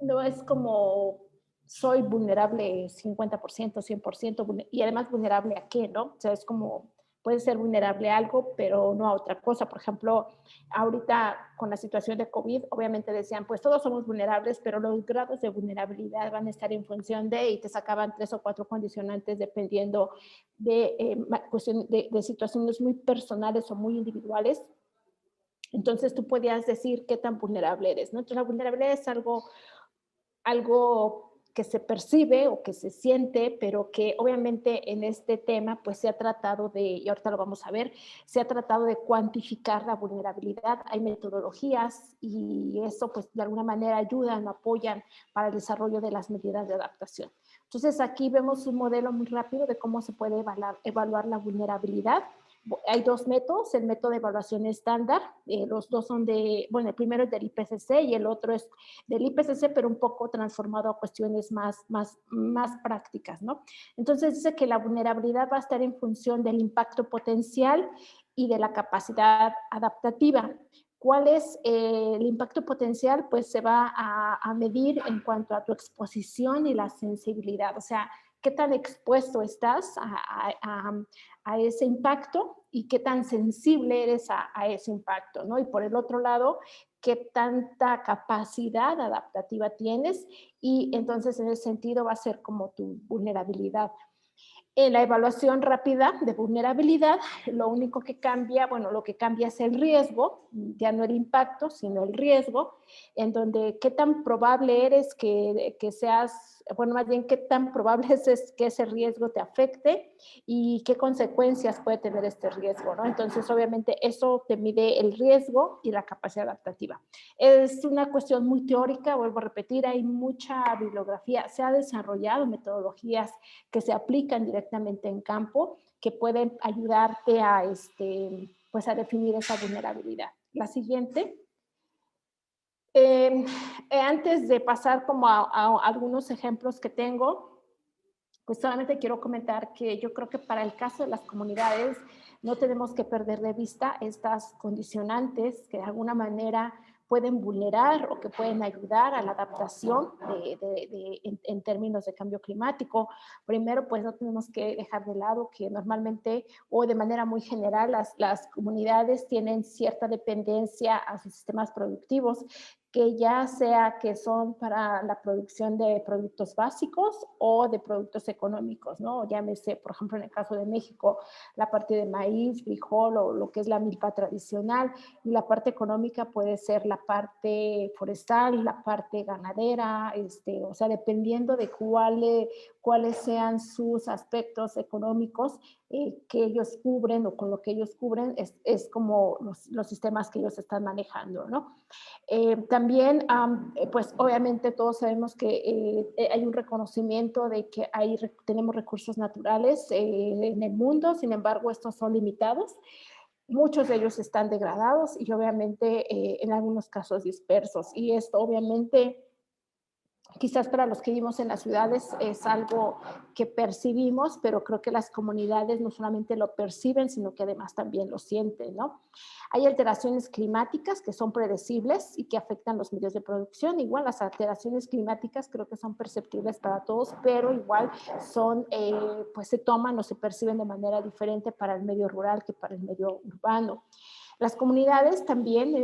no es como soy vulnerable 50%, 100%, y además vulnerable a qué, ¿no? O sea, es como, puede ser vulnerable a algo, pero no a otra cosa. Por ejemplo, ahorita con la situación de COVID, obviamente decían, pues todos somos vulnerables, pero los grados de vulnerabilidad van a estar en función de, y te sacaban 3 o 4 condicionantes dependiendo de situaciones muy personales o muy individuales. Entonces tú podías decir qué tan vulnerable eres, ¿no? Entonces la vulnerabilidad es algo que se percibe o que se siente, pero que obviamente en este tema pues se ha tratado de, y ahorita lo vamos a ver, se ha tratado de cuantificar la vulnerabilidad. Hay metodologías y eso pues de alguna manera ayudan, apoyan para el desarrollo de las medidas de adaptación. Entonces aquí vemos un modelo muy rápido de cómo se puede evaluar la vulnerabilidad. Hay dos métodos, el método de evaluación estándar, los dos son bueno, el primero es del IPCC y el otro es del IPCC, pero un poco transformado a cuestiones más prácticas, ¿no? Entonces dice que la vulnerabilidad va a estar en función del impacto potencial y de la capacidad adaptativa. ¿Cuál es el impacto potencial? Pues se va a medir en cuanto a tu exposición y la sensibilidad, o sea, qué tan expuesto estás a ese impacto y qué tan sensible eres a ese impacto, ¿no? Y por el otro lado, qué tanta capacidad adaptativa tienes y entonces en ese sentido va a ser como tu vulnerabilidad. En la evaluación rápida de vulnerabilidad, lo único que cambia, bueno, lo que cambia es el riesgo, ya no el impacto, sino el riesgo, en donde qué tan probable eres que seas, bueno, más bien qué tan probable es que ese riesgo te afecte y qué consecuencias puede tener este riesgo, ¿no? Entonces, obviamente, eso te mide el riesgo y la capacidad adaptativa. Es una cuestión muy teórica, vuelvo a repetir, hay mucha bibliografía, se ha desarrollado metodologías que se aplican directamente en campo, que pueden ayudarte a, pues a definir esa vulnerabilidad. La siguiente. Antes de pasar como a algunos ejemplos que tengo, pues solamente quiero comentar que yo creo que para el caso de las comunidades no tenemos que perder de vista estas condicionantes que de alguna manera pueden vulnerar o que pueden ayudar a la adaptación en términos de cambio climático. Primero, pues no tenemos que dejar de lado que normalmente o de manera muy general las comunidades tienen cierta dependencia a sus sistemas productivos, que ya sea que son para la producción de productos básicos o de productos económicos, ¿no? Llámese, por ejemplo, en el caso de México, la parte de maíz, frijol o lo que es la milpa tradicional, y la parte económica puede ser la parte forestal, la parte ganadera, o sea, dependiendo de cuáles sean sus aspectos económicos que ellos cubren o con lo que ellos cubren, es como los sistemas que ellos están manejando, ¿no? También, pues obviamente todos sabemos que hay un reconocimiento de que tenemos recursos naturales en el mundo, sin embargo estos son limitados. Muchos de ellos están degradados y obviamente en algunos casos dispersos. Y esto obviamente quizás para los que vivimos en las ciudades es algo que percibimos, pero creo que las comunidades no solamente lo perciben, sino que además también lo sienten, ¿no? Hay alteraciones climáticas que son predecibles y que afectan los medios de producción. Igual las alteraciones climáticas creo que son perceptibles para todos, pero igual son, pues se toman o se perciben de manera diferente para el medio rural que para el medio urbano. Las comunidades también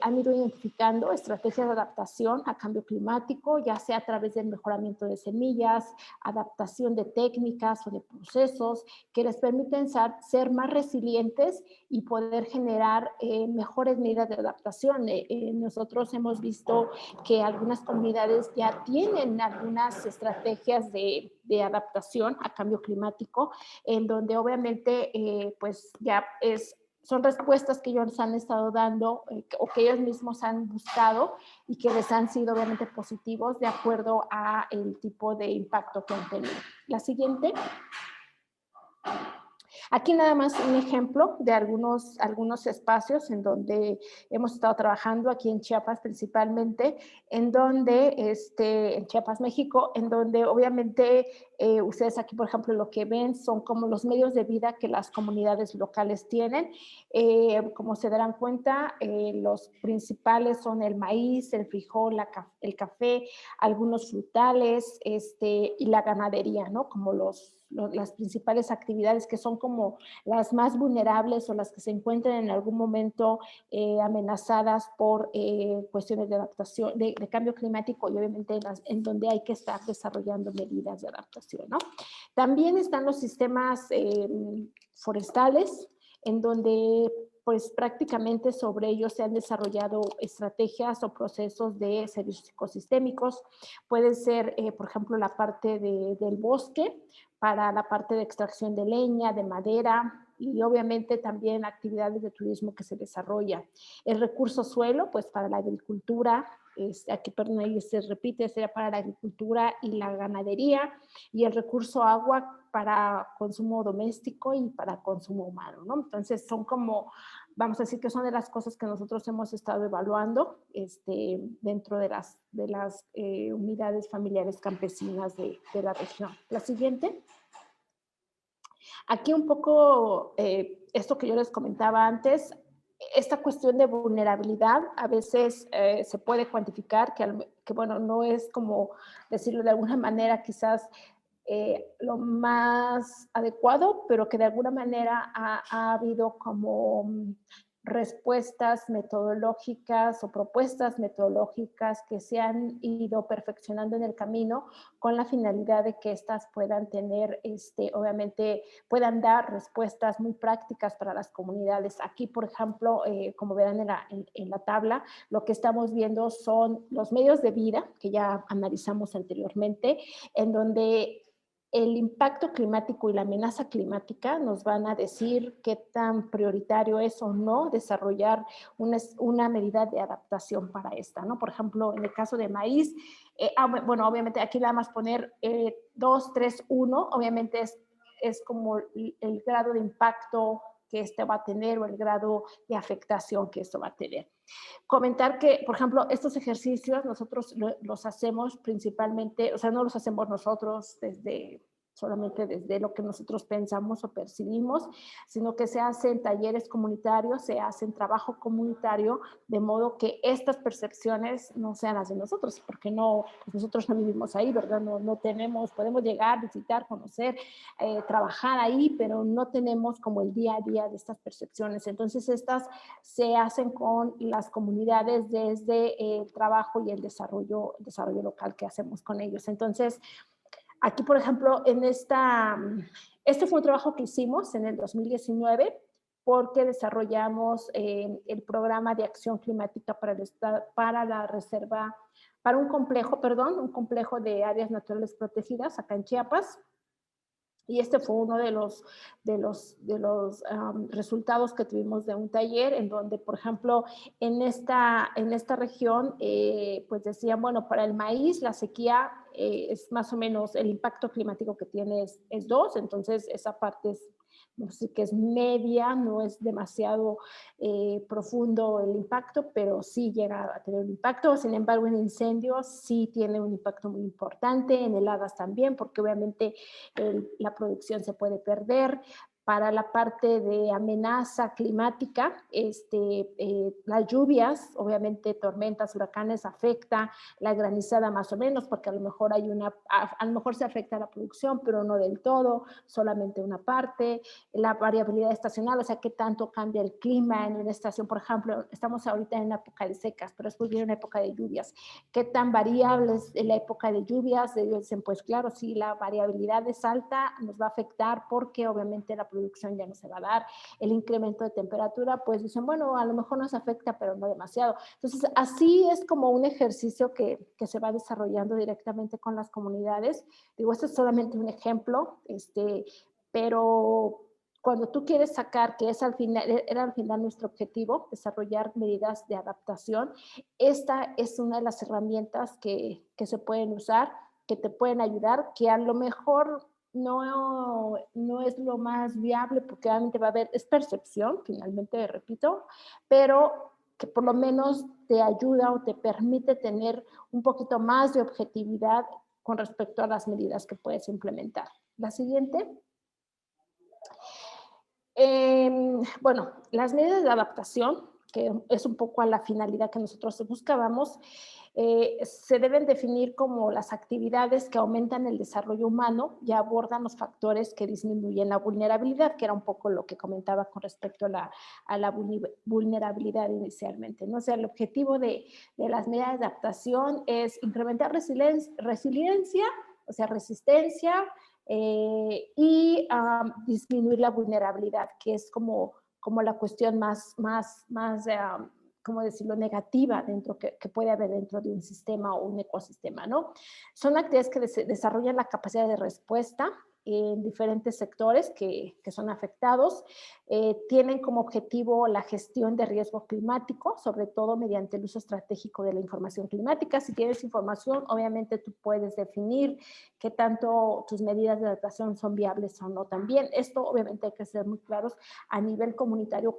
han ido identificando estrategias de adaptación a cambio climático, ya sea a través del mejoramiento de semillas, adaptación de técnicas o de procesos que les permiten ser más resilientes y poder generar mejores medidas de adaptación. Nosotros hemos visto que algunas comunidades ya tienen algunas estrategias de adaptación a cambio climático, en donde obviamente pues ya son respuestas que ellos han estado dando o que ellos mismos han buscado y que les han sido obviamente positivos de acuerdo a el tipo de impacto que han tenido. La siguiente. Aquí nada más un ejemplo de algunos espacios en donde hemos estado trabajando, aquí en Chiapas principalmente, en donde, en Chiapas, México, en donde obviamente ustedes aquí, por ejemplo, lo que ven son como los medios de vida que las comunidades locales tienen. Como se darán cuenta, los principales son el maíz, el frijol, el café, algunos frutales y la ganadería, ¿no? Como las principales actividades que son como las más vulnerables o las que se encuentran en algún momento amenazadas por cuestiones de adaptación, de cambio climático y obviamente en donde hay que estar desarrollando medidas de adaptación, ¿no? También están los sistemas forestales, en donde pues prácticamente sobre ellos se han desarrollado estrategias o procesos de servicios ecosistémicos. Puede ser, por ejemplo, la parte del bosque, para la parte de extracción de leña, de madera y obviamente también actividades de turismo que se desarrolla. El recurso suelo, pues para la agricultura, aquí perdón, ahí se repite, sería para la agricultura y la ganadería, y el recurso agua para consumo doméstico y para consumo humano, ¿no? Entonces son como, vamos a decir que son de las cosas que nosotros hemos estado evaluando dentro de las unidades familiares campesinas de la región. La siguiente. Aquí un poco esto que yo les comentaba antes, esta cuestión de vulnerabilidad a veces se puede cuantificar, que bueno, no es como decirlo de alguna manera quizás lo más adecuado, pero que de alguna manera ha habido como respuestas metodológicas o propuestas metodológicas que se han ido perfeccionando en el camino con la finalidad de que éstas puedan tener, obviamente, puedan dar respuestas muy prácticas para las comunidades. Aquí, por ejemplo, como verán en la tabla, lo que estamos viendo son los medios de vida que ya analizamos anteriormente, en donde el impacto climático y la amenaza climática nos van a decir qué tan prioritario es o no desarrollar una medida de adaptación para esta, ¿no? Por ejemplo, en el caso de maíz, bueno, obviamente aquí nada más poner 2, 3, 1, obviamente es como el grado de impacto que este va a tener o el grado de afectación que esto va a tener. Comentar que, por ejemplo, estos ejercicios nosotros los hacemos principalmente, o sea, no los hacemos nosotros solamente desde lo que nosotros pensamos o percibimos, sino que se hacen talleres comunitarios, se hacen trabajo comunitario, de modo que estas percepciones no sean las de nosotros, porque pues nosotros no vivimos ahí, ¿verdad? No tenemos, podemos llegar, visitar, conocer, trabajar ahí, pero no tenemos como el día a día de estas percepciones. Entonces, estas se hacen con las comunidades desde el trabajo y el desarrollo local que hacemos con ellos. Entonces, aquí, por ejemplo, este fue un trabajo que hicimos en el 2019 porque desarrollamos el programa de acción climática para la reserva, para un complejo de áreas naturales protegidas acá en Chiapas. Y este fue uno de los resultados que tuvimos de un taller en donde, por ejemplo, en esta región, pues decían, bueno, para el maíz la sequía es más o menos, el impacto climático que tiene es 2, entonces esa parte es, no sé, que es media, no es demasiado profundo el impacto, pero sí llega a tener un impacto. Sin embargo, en incendios sí tiene un impacto muy importante, en heladas también, porque obviamente la producción se puede perder. Para la parte de amenaza climática, las lluvias, obviamente tormentas, huracanes, afecta la granizada más o menos, porque a lo mejor a lo mejor se afecta la producción, pero no del todo, solamente una parte. La variabilidad estacional, o sea, qué tanto cambia el clima en una estación, por ejemplo, estamos ahorita en una época de secas, pero después viene una época de lluvias. ¿Qué tan variable es la época de lluvias? Ellos dicen, pues claro, si la variabilidad es alta, nos va a afectar porque obviamente la producción ya no se va a dar. El incremento de temperatura, pues dicen, bueno, a lo mejor nos afecta, pero no demasiado. Entonces, así es como un ejercicio que se va desarrollando directamente con las comunidades. Digo, este es solamente un ejemplo, pero cuando tú quieres sacar, que era al final nuestro objetivo, desarrollar medidas de adaptación, esta es una de las herramientas que se pueden usar, que te pueden ayudar, que a lo mejor no es lo más viable, porque obviamente va a haber, es percepción, finalmente, repito, pero que por lo menos te ayuda o te permite tener un poquito más de objetividad con respecto a las medidas que puedes implementar. La siguiente. Bueno, las medidas de adaptación, que es un poco a la finalidad que nosotros buscábamos, se deben definir como las actividades que aumentan el desarrollo humano y abordan los factores que disminuyen la vulnerabilidad, que era un poco lo que comentaba con respecto a la vulnerabilidad inicialmente, ¿no? O sea, el objetivo de las medidas de adaptación es incrementar resiliencia, o sea, resistencia, y disminuir la vulnerabilidad, que es como la cuestión más ¿cómo decirlo?, negativa que puede haber dentro de un sistema o un ecosistema, ¿no? Son actividades que desarrollan la capacidad de respuesta en diferentes sectores que son afectados, tienen como objetivo la gestión de riesgo climático, sobre todo mediante el uso estratégico de la información climática. Si tienes información, obviamente tú puedes definir qué tanto tus medidas de adaptación son viables o no también. Esto obviamente hay que ser muy claros a nivel comunitario.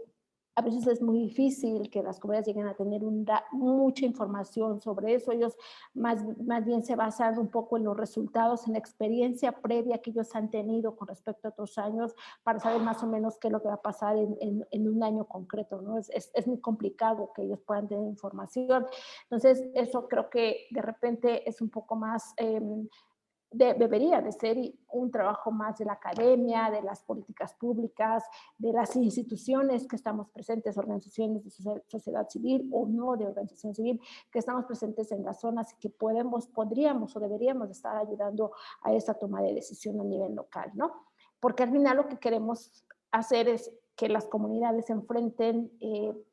A veces es muy difícil que las comunidades lleguen a tener mucha información sobre eso. Ellos más bien se basan un poco en los resultados, en la experiencia previa que ellos han tenido con respecto a otros años para saber más o menos qué es lo que va a pasar en un año concreto, ¿no? Es muy complicado que ellos puedan tener información. Entonces, eso creo que de repente es un poco más debería de ser un trabajo más de la academia, de las políticas públicas, de las instituciones que estamos presentes, organizaciones de sociedad civil o no de organización civil, que estamos presentes en las zonas y que podríamos o deberíamos estar ayudando a esa toma de decisión a nivel local, ¿no? Porque al final lo que queremos hacer es que las comunidades se enfrenten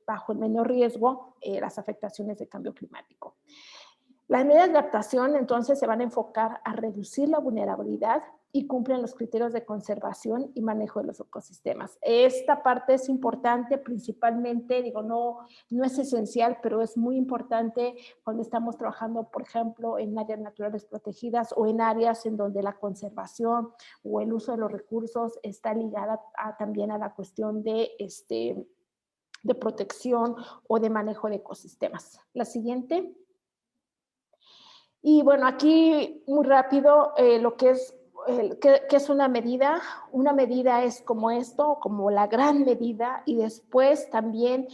bajo el menor riesgo las afectaciones del cambio climático. Las medidas de adaptación entonces se van a enfocar a reducir la vulnerabilidad y cumplen los criterios de conservación y manejo de los ecosistemas. Esta parte es importante principalmente, digo, no es esencial, pero es muy importante cuando estamos trabajando, por ejemplo, en áreas naturales protegidas o en áreas en donde la conservación o el uso de los recursos está ligada también a la cuestión de protección o de manejo de ecosistemas. La siguiente. Y bueno, aquí muy rápido lo que es, ¿qué es una medida? Una medida es como esto, como la gran medida, y después también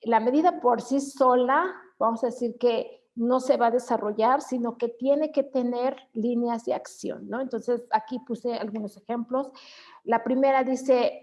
la medida por sí sola, vamos a decir que no se va a desarrollar, sino que tiene que tener líneas de acción, ¿no? Entonces aquí puse algunos ejemplos. La primera dice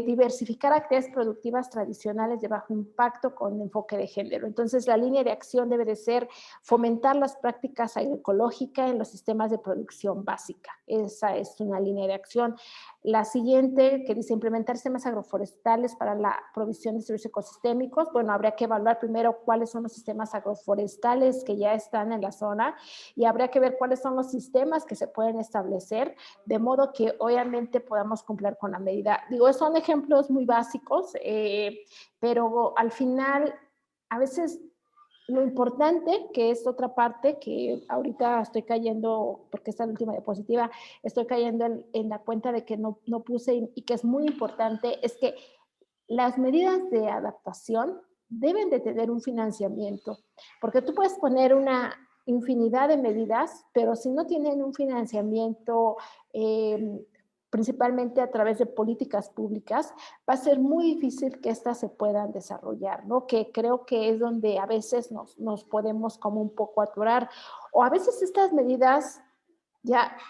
diversificar actividades productivas tradicionales de bajo impacto con enfoque de género. Entonces la línea de acción debe de ser fomentar las prácticas agroecológicas en los sistemas de producción básica. Esa es una línea de acción. La siguiente que dice implementar sistemas agroforestales para la provisión de servicios ecosistémicos. Bueno, habría que evaluar primero cuáles son los sistemas agroforestales que ya están en la zona y habría que ver cuáles son los sistemas que se pueden establecer de modo que obviamente podamos cumplir con la medida. Digo, son ejemplos muy básicos, pero al final a veces lo importante, que es otra parte que ahorita estoy cayendo, porque esta es la última diapositiva, estoy cayendo en la cuenta de que no puse y que es muy importante, es que las medidas de adaptación deben de tener un financiamiento, porque tú puedes poner una infinidad de medidas, pero si no tienen un financiamiento principalmente a través de políticas públicas, va a ser muy difícil que estas se puedan desarrollar, ¿no? Que creo que es donde a veces nos podemos como un poco atorar, o a veces estas medidas,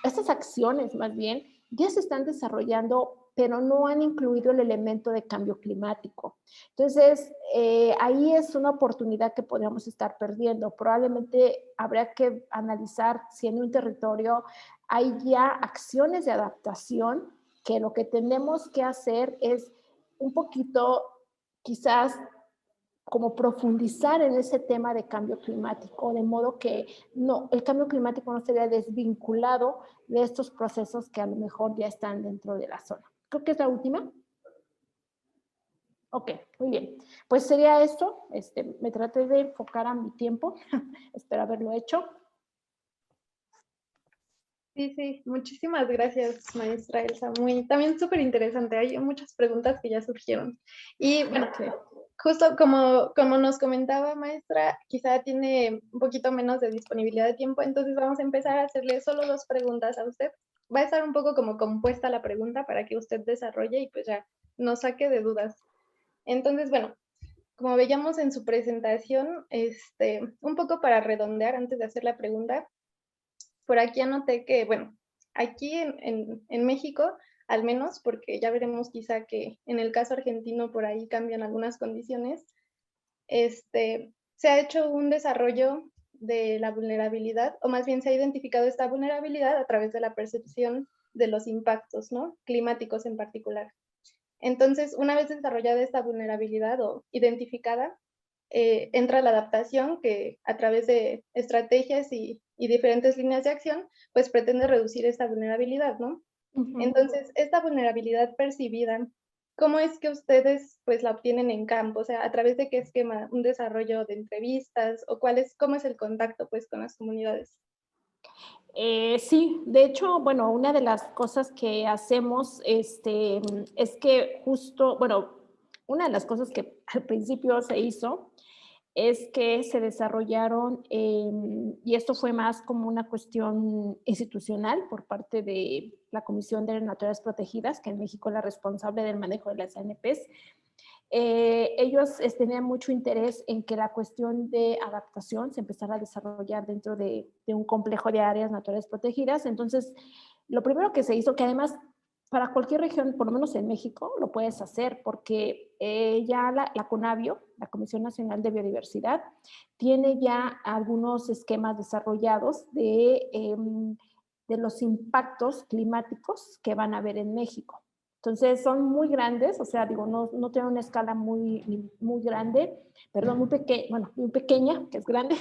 estas acciones más bien, ya se están desarrollando, pero no han incluido el elemento de cambio climático. Entonces, ahí es una oportunidad que podríamos estar perdiendo. Probablemente habría que analizar si en un territorio hay ya acciones de adaptación que lo que tenemos que hacer es un poquito, quizás, como profundizar en ese tema de cambio climático, de modo que el cambio climático no se vea desvinculado de estos procesos que a lo mejor ya están dentro de la zona. Creo que es la última. Ok, muy bien. Pues sería esto. Me traté de enfocar a mi tiempo. Espero haberlo hecho. Sí, muchísimas gracias, maestra Elsa. También súper interesante. Hay muchas preguntas que ya surgieron. Y bueno, justo como nos comentaba, maestra, quizá tiene un poquito menos de disponibilidad de tiempo, entonces vamos a empezar a hacerle solo 2 preguntas a usted. Va a estar un poco como compuesta la pregunta para que usted desarrolle y pues ya nos saque de dudas. Entonces, bueno, como veíamos en su presentación, un poco para redondear antes de hacer la pregunta, por aquí anoté que, bueno, aquí en México, al menos, porque ya veremos quizá que en el caso argentino por ahí cambian algunas condiciones, se ha hecho un desarrollo de la vulnerabilidad, o más bien se ha identificado esta vulnerabilidad a través de la percepción de los impactos, ¿no? Climáticos en particular. Entonces, una vez desarrollada esta vulnerabilidad o identificada, entra la adaptación que a través de estrategias y diferentes líneas de acción, pues pretende reducir esta vulnerabilidad, ¿no? Entonces, esta vulnerabilidad percibida, ¿cómo es que ustedes pues la obtienen en campo? O sea, ¿a través de qué esquema? ¿Un desarrollo de entrevistas? ¿O cómo es el contacto pues con las comunidades? Sí, de hecho, bueno, una de las cosas que hacemos es que justo, bueno, una de las cosas que al principio se hizo es que se desarrollaron, y esto fue más como una cuestión institucional por parte de la Comisión de Naturales Protegidas, que en México es la responsable del manejo de las ANPs, Ellos tenían mucho interés en que la cuestión de adaptación se empezara a desarrollar dentro de un complejo de áreas naturales protegidas. Entonces, lo primero que se hizo, que además para cualquier región, por lo menos en México, lo puedes hacer porque ya la CONABIO, la Comisión Nacional de Biodiversidad, tiene ya algunos esquemas desarrollados de los impactos climáticos que van a haber en México. Entonces son muy grandes, o sea, digo, no tienen una escala muy grande, perdón, muy pequeña, que es grande,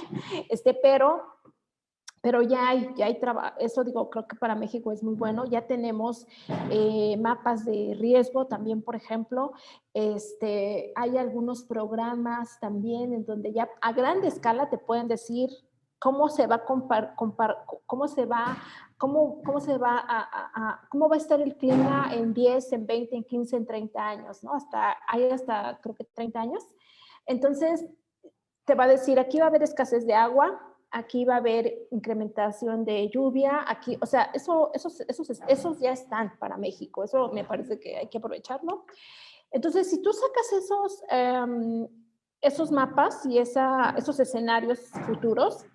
pero ya hay trabajo. Eso digo, creo que para México es muy bueno. Ya tenemos mapas de riesgo también, por ejemplo. Hay algunos programas también en donde ya a gran escala te pueden decir cómo se va a cómo va a estar el clima en 10, en 20, en 15, en 30 años, ¿no? Hasta creo que 30 años. Entonces, te va a decir, aquí va a haber escasez de agua, aquí va a haber incrementación de lluvia, aquí, o sea, esos ya están para México. Eso me parece que hay que aprovecharlo. Entonces, si tú sacas esos mapas y esos escenarios futuros,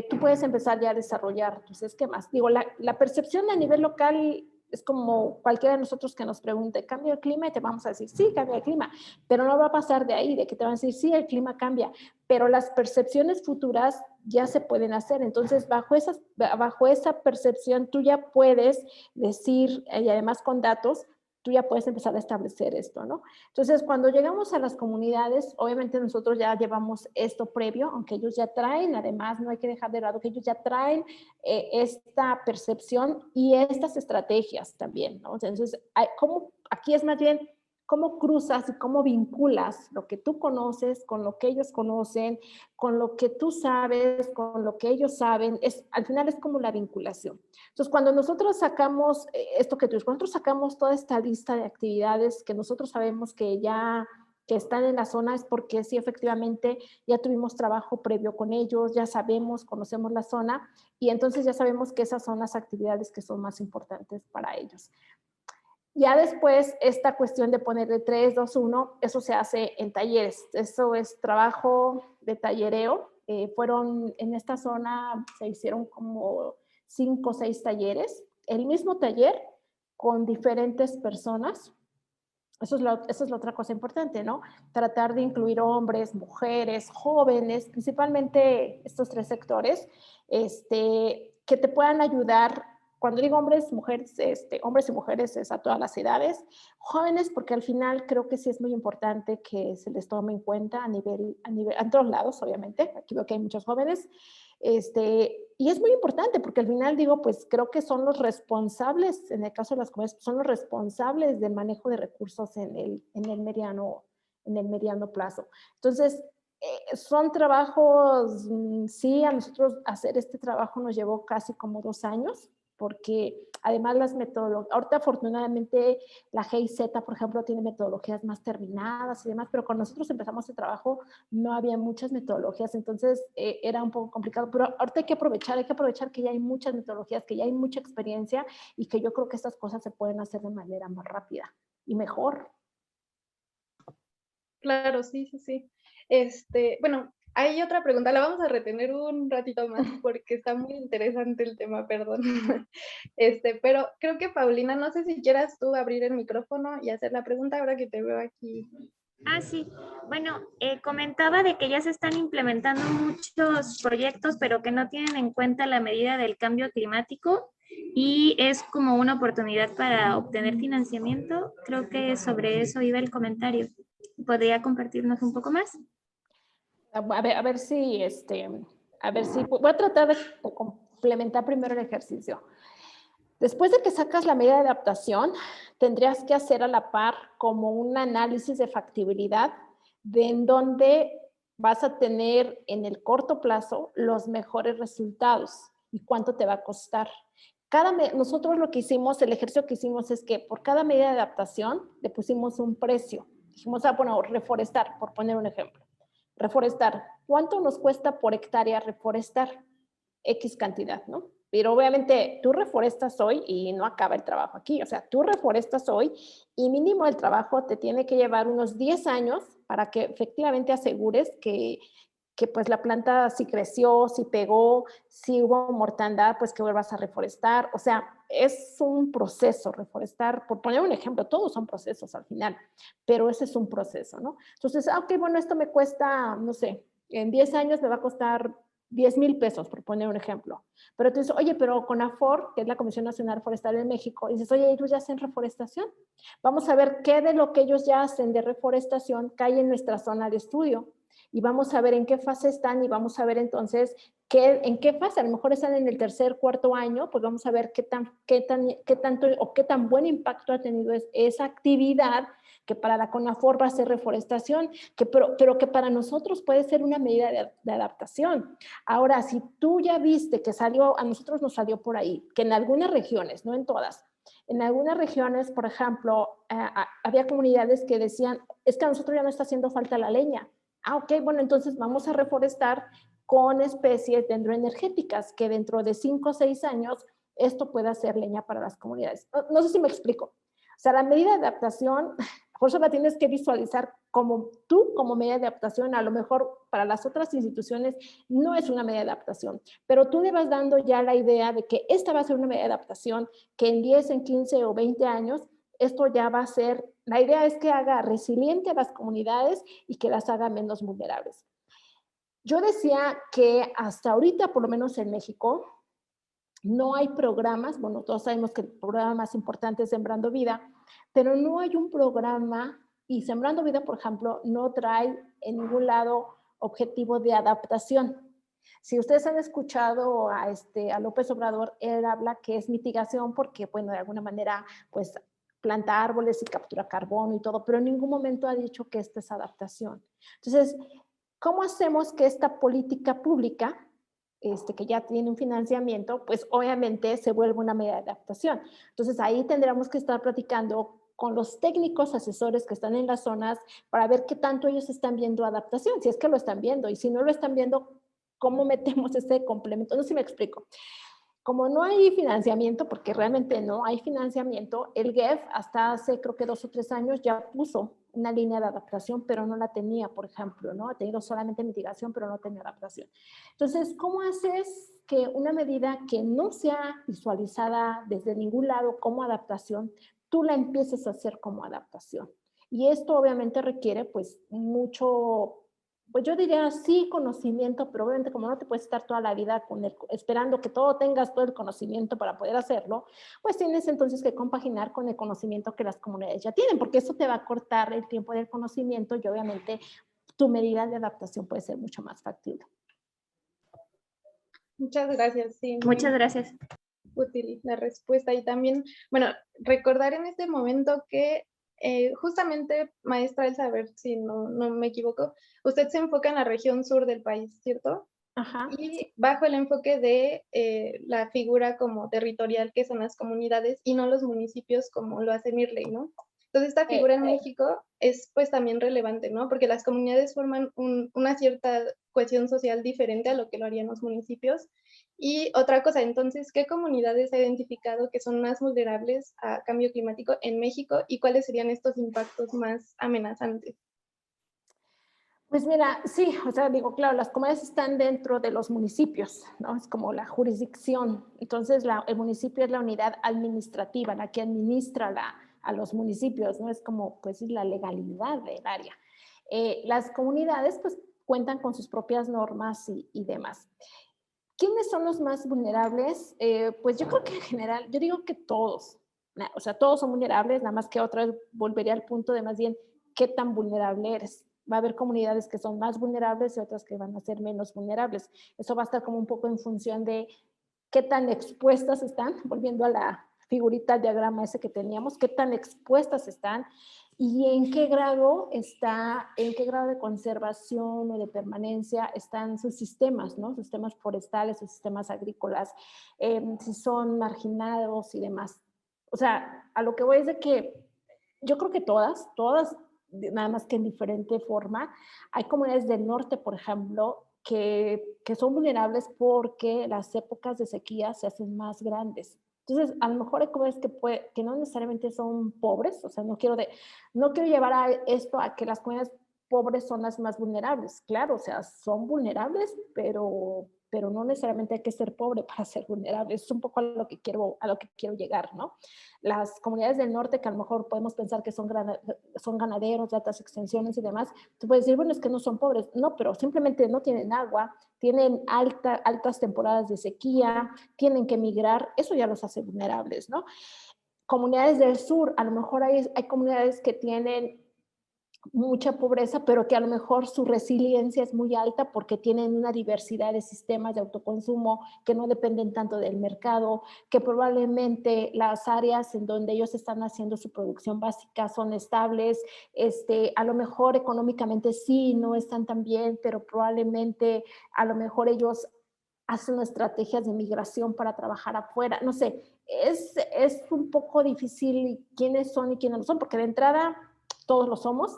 tú puedes empezar ya a desarrollar tus esquemas. Digo, la percepción a nivel local es como cualquiera de nosotros que nos pregunte, ¿cambia el clima? Y te vamos a decir, sí, cambia el clima, pero no va a pasar de ahí, de que te van a decir, sí, el clima cambia, pero las percepciones futuras ya se pueden hacer. Entonces, bajo esa percepción, tú ya puedes decir, y además con datos, tú ya puedes empezar a establecer esto, ¿no? Entonces, cuando llegamos a las comunidades, obviamente nosotros ya llevamos esto previo, aunque ellos ya traen, además no hay que dejar de lado que ellos ya traen esta percepción y estas estrategias también, ¿no? Entonces, aquí es más bien cómo cruzas y cómo vinculas lo que tú conoces con lo que ellos conocen, con lo que tú sabes, con lo que ellos saben. Al final es como la vinculación. Entonces, cuando nosotros sacamos esto que tú dices, cuando nosotros sacamos toda esta lista de actividades que nosotros sabemos que están en la zona, es porque sí, efectivamente, ya tuvimos trabajo previo con ellos, ya sabemos, conocemos la zona, y entonces ya sabemos que esas son las actividades que son más importantes para ellos. Ya después, esta cuestión de ponerle 3, 2, 1, eso se hace en talleres. Eso es trabajo de tallereo. En esta zona se hicieron como 5 o 6 talleres. El mismo taller con diferentes personas. Esa es la otra cosa importante, ¿no? Tratar de incluir hombres, mujeres, jóvenes, principalmente estos 3 sectores, que te puedan ayudar. Cuando digo hombres, mujeres, hombres y mujeres es a todas las edades, jóvenes, porque al final creo que sí es muy importante que se les tome en cuenta a todos lados, obviamente. Aquí veo que hay muchos jóvenes. Y es muy importante porque al final digo, pues creo que son los responsables, en el caso de las comunidades, son los responsables del manejo de recursos en el mediano plazo. Entonces, son trabajos, sí, a nosotros hacer este trabajo nos llevó casi como 2 años, porque además las metodologías, ahorita afortunadamente la GIZ, por ejemplo, tiene metodologías más terminadas y demás, pero cuando nosotros empezamos este trabajo no había muchas metodologías, entonces era un poco complicado, pero ahorita hay que aprovechar que ya hay muchas metodologías, que ya hay mucha experiencia y que yo creo que estas cosas se pueden hacer de manera más rápida y mejor. Claro, sí. Bueno, hay otra pregunta, la vamos a retener un ratito más porque está muy interesante el tema, perdón. Pero creo que Paulina, no sé si quieras tú abrir el micrófono y hacer la pregunta ahora que te veo aquí. Sí. Bueno, comentaba de que ya se están implementando muchos proyectos, pero que no tienen en cuenta la medida del cambio climático y es como una oportunidad para obtener financiamiento. Creo que sobre eso iba el comentario. ¿Podría compartirnos un poco más? A ver si voy a tratar de complementar primero el ejercicio. Después de que sacas la medida de adaptación, tendrías que hacer a la par como un análisis de factibilidad de en dónde vas a tener en el corto plazo los mejores resultados y cuánto te va a costar. Nosotros lo que hicimos, el ejercicio que hicimos es que por cada medida de adaptación le pusimos un precio. Dijimos, bueno, reforestar, por poner un ejemplo. Reforestar, ¿cuánto nos cuesta por hectárea reforestar? X cantidad, ¿no? pero obviamente tú reforestas hoy y no acaba el trabajo aquí. O sea, tú reforestas hoy y mínimo el trabajo te tiene que llevar unos 10 años para que efectivamente asegures que pues la planta si creció, si pegó, si hubo mortandad, pues que vuelvas a reforestar. O sea, es un proceso reforestar, por poner un ejemplo, todos son procesos al final, pero ese es un proceso, ¿no? Entonces, ok, bueno, esto me cuesta, no sé, en 10 años me va a costar 10,000 pesos, por poner un ejemplo. Pero tú dices, oye, pero CONAFOR, que es la Comisión Nacional Forestal de México, dices, oye, ellos ya hacen reforestación. Vamos a ver qué de lo que ellos ya hacen de reforestación cae en nuestra zona de estudio. Y vamos a ver en qué fase están y vamos a ver entonces en qué fase. A lo mejor están en el tercer, cuarto año, pues vamos a ver qué tanto o qué tan buen impacto ha tenido esa actividad que para la CONAFOR va a ser reforestación, pero que para nosotros puede ser una medida de adaptación. Ahora, si tú ya viste que salió, a nosotros nos salió por ahí, que en algunas regiones, no en todas, en algunas regiones, por ejemplo, había comunidades que decían, es que a nosotros ya no está haciendo falta la leña. Ok, bueno, entonces vamos a reforestar con especies dendroenergéticas, que dentro de 5 o 6 años esto pueda ser leña para las comunidades. No sé si me explico. O sea, la medida de adaptación, por eso la tienes que visualizar como tú, como medida de adaptación. A lo mejor para las otras instituciones no es una medida de adaptación, pero tú le vas dando ya la idea de que esta va a ser una medida de adaptación, que en 10, en 15 o 20 años esto ya va a ser, la idea es que haga resiliente a las comunidades y que las haga menos vulnerables. Yo decía que hasta ahorita, por lo menos en México, no hay programas, bueno, todos sabemos que el programa más importante es Sembrando Vida, pero no hay un programa, y Sembrando Vida, por ejemplo, no trae en ningún lado objetivo de adaptación. Si ustedes han escuchado a López Obrador, él habla que es mitigación porque, bueno, de alguna manera, pues planta árboles y captura carbono y todo, pero en ningún momento ha dicho que esta es adaptación. Entonces, ¿cómo hacemos que esta política pública, que ya tiene un financiamiento, pues obviamente se vuelva una medida de adaptación? Entonces ahí tendremos que estar platicando con los técnicos asesores que están en las zonas para ver qué tanto ellos están viendo adaptación, si es que lo están viendo, y si no lo están viendo, ¿cómo metemos ese complemento? No sé si me explico. Como no hay financiamiento, porque realmente no hay financiamiento, el GEF hasta hace creo que 2 o 3 años ya puso una línea de adaptación, pero no la tenía, por ejemplo, ¿no? Ha tenido solamente mitigación, pero no tenía adaptación. Entonces, ¿cómo haces que una medida que no sea visualizada desde ningún lado como adaptación, tú la empieces a hacer como adaptación? Y esto obviamente requiere pues mucho, pues yo diría sí conocimiento, pero obviamente como no te puedes estar toda la vida esperando que tengas todo el conocimiento para poder hacerlo, pues tienes entonces que compaginar con el conocimiento que las comunidades ya tienen, porque eso te va a cortar el tiempo del conocimiento y obviamente tu medida de adaptación puede ser mucho más factible. Muchas gracias, sí. Muchas gracias. Útil la respuesta. Y también, bueno, recordar en este momento que justamente, maestra Elsa, a ver si no me equivoco, usted se enfoca en la región sur del país, ¿cierto? Ajá. Y bajo el enfoque de la figura como territorial que son las comunidades y no los municipios como lo hace Mirley, ¿no? Entonces esta figura en México es pues también relevante, ¿no? Porque las comunidades forman una cierta cohesión social diferente a lo que lo harían los municipios. Y otra cosa, entonces, ¿qué comunidades ha identificado que son más vulnerables a cambio climático en México y cuáles serían estos impactos más amenazantes? Pues mira, sí, o sea, digo, claro, las comunidades están dentro de los municipios, ¿no? Es como la jurisdicción. Entonces, el municipio es la unidad administrativa, la que administra a los municipios, ¿no? Es como, pues, la legalidad del área. Las comunidades, pues, cuentan con sus propias normas y demás. ¿Quiénes son los más vulnerables? Pues yo creo que en general, yo digo que todos, o sea, todos son vulnerables, nada más que otra vez volvería al punto de más bien, ¿qué tan vulnerable eres? Va a haber comunidades que son más vulnerables y otras que van a ser menos vulnerables. Eso va a estar como un poco en función de qué tan expuestas están, volviendo a la figurita, al diagrama ese que teníamos, qué tan expuestas están y en qué grado de conservación o de permanencia están sus sistemas, ¿no? Sistemas forestales, sus sistemas agrícolas, si son marginados y demás. O sea, a lo que voy es de que yo creo que todas, nada más que en diferente forma. Hay comunidades del norte, por ejemplo, que son vulnerables porque las épocas de sequía se hacen más grandes. Entonces, a lo mejor hay comunidades que no necesariamente son pobres, o sea, no quiero llevar a esto a que las comunidades pobres son las más vulnerables. Claro, o sea, son vulnerables, pero no necesariamente hay que ser pobre para ser vulnerable. Es un poco a lo que quiero llegar, ¿no? Las comunidades del norte, que a lo mejor podemos pensar que son ganaderos de altas extensiones y demás, tú puedes decir, bueno, es que no son pobres. No, pero simplemente no tienen agua, tienen altas temporadas de sequía, tienen que migrar, eso ya los hace vulnerables, ¿no? Comunidades del sur, a lo mejor hay comunidades que tienen mucha pobreza, pero que a lo mejor su resiliencia es muy alta porque tienen una diversidad de sistemas de autoconsumo que no dependen tanto del mercado, que probablemente las áreas en donde ellos están haciendo su producción básica son estables, a lo mejor económicamente sí, no están tan bien, pero probablemente a lo mejor ellos hacen estrategias de migración para trabajar afuera, no sé, es un poco difícil quiénes son y quiénes no son, porque de entrada todos lo somos,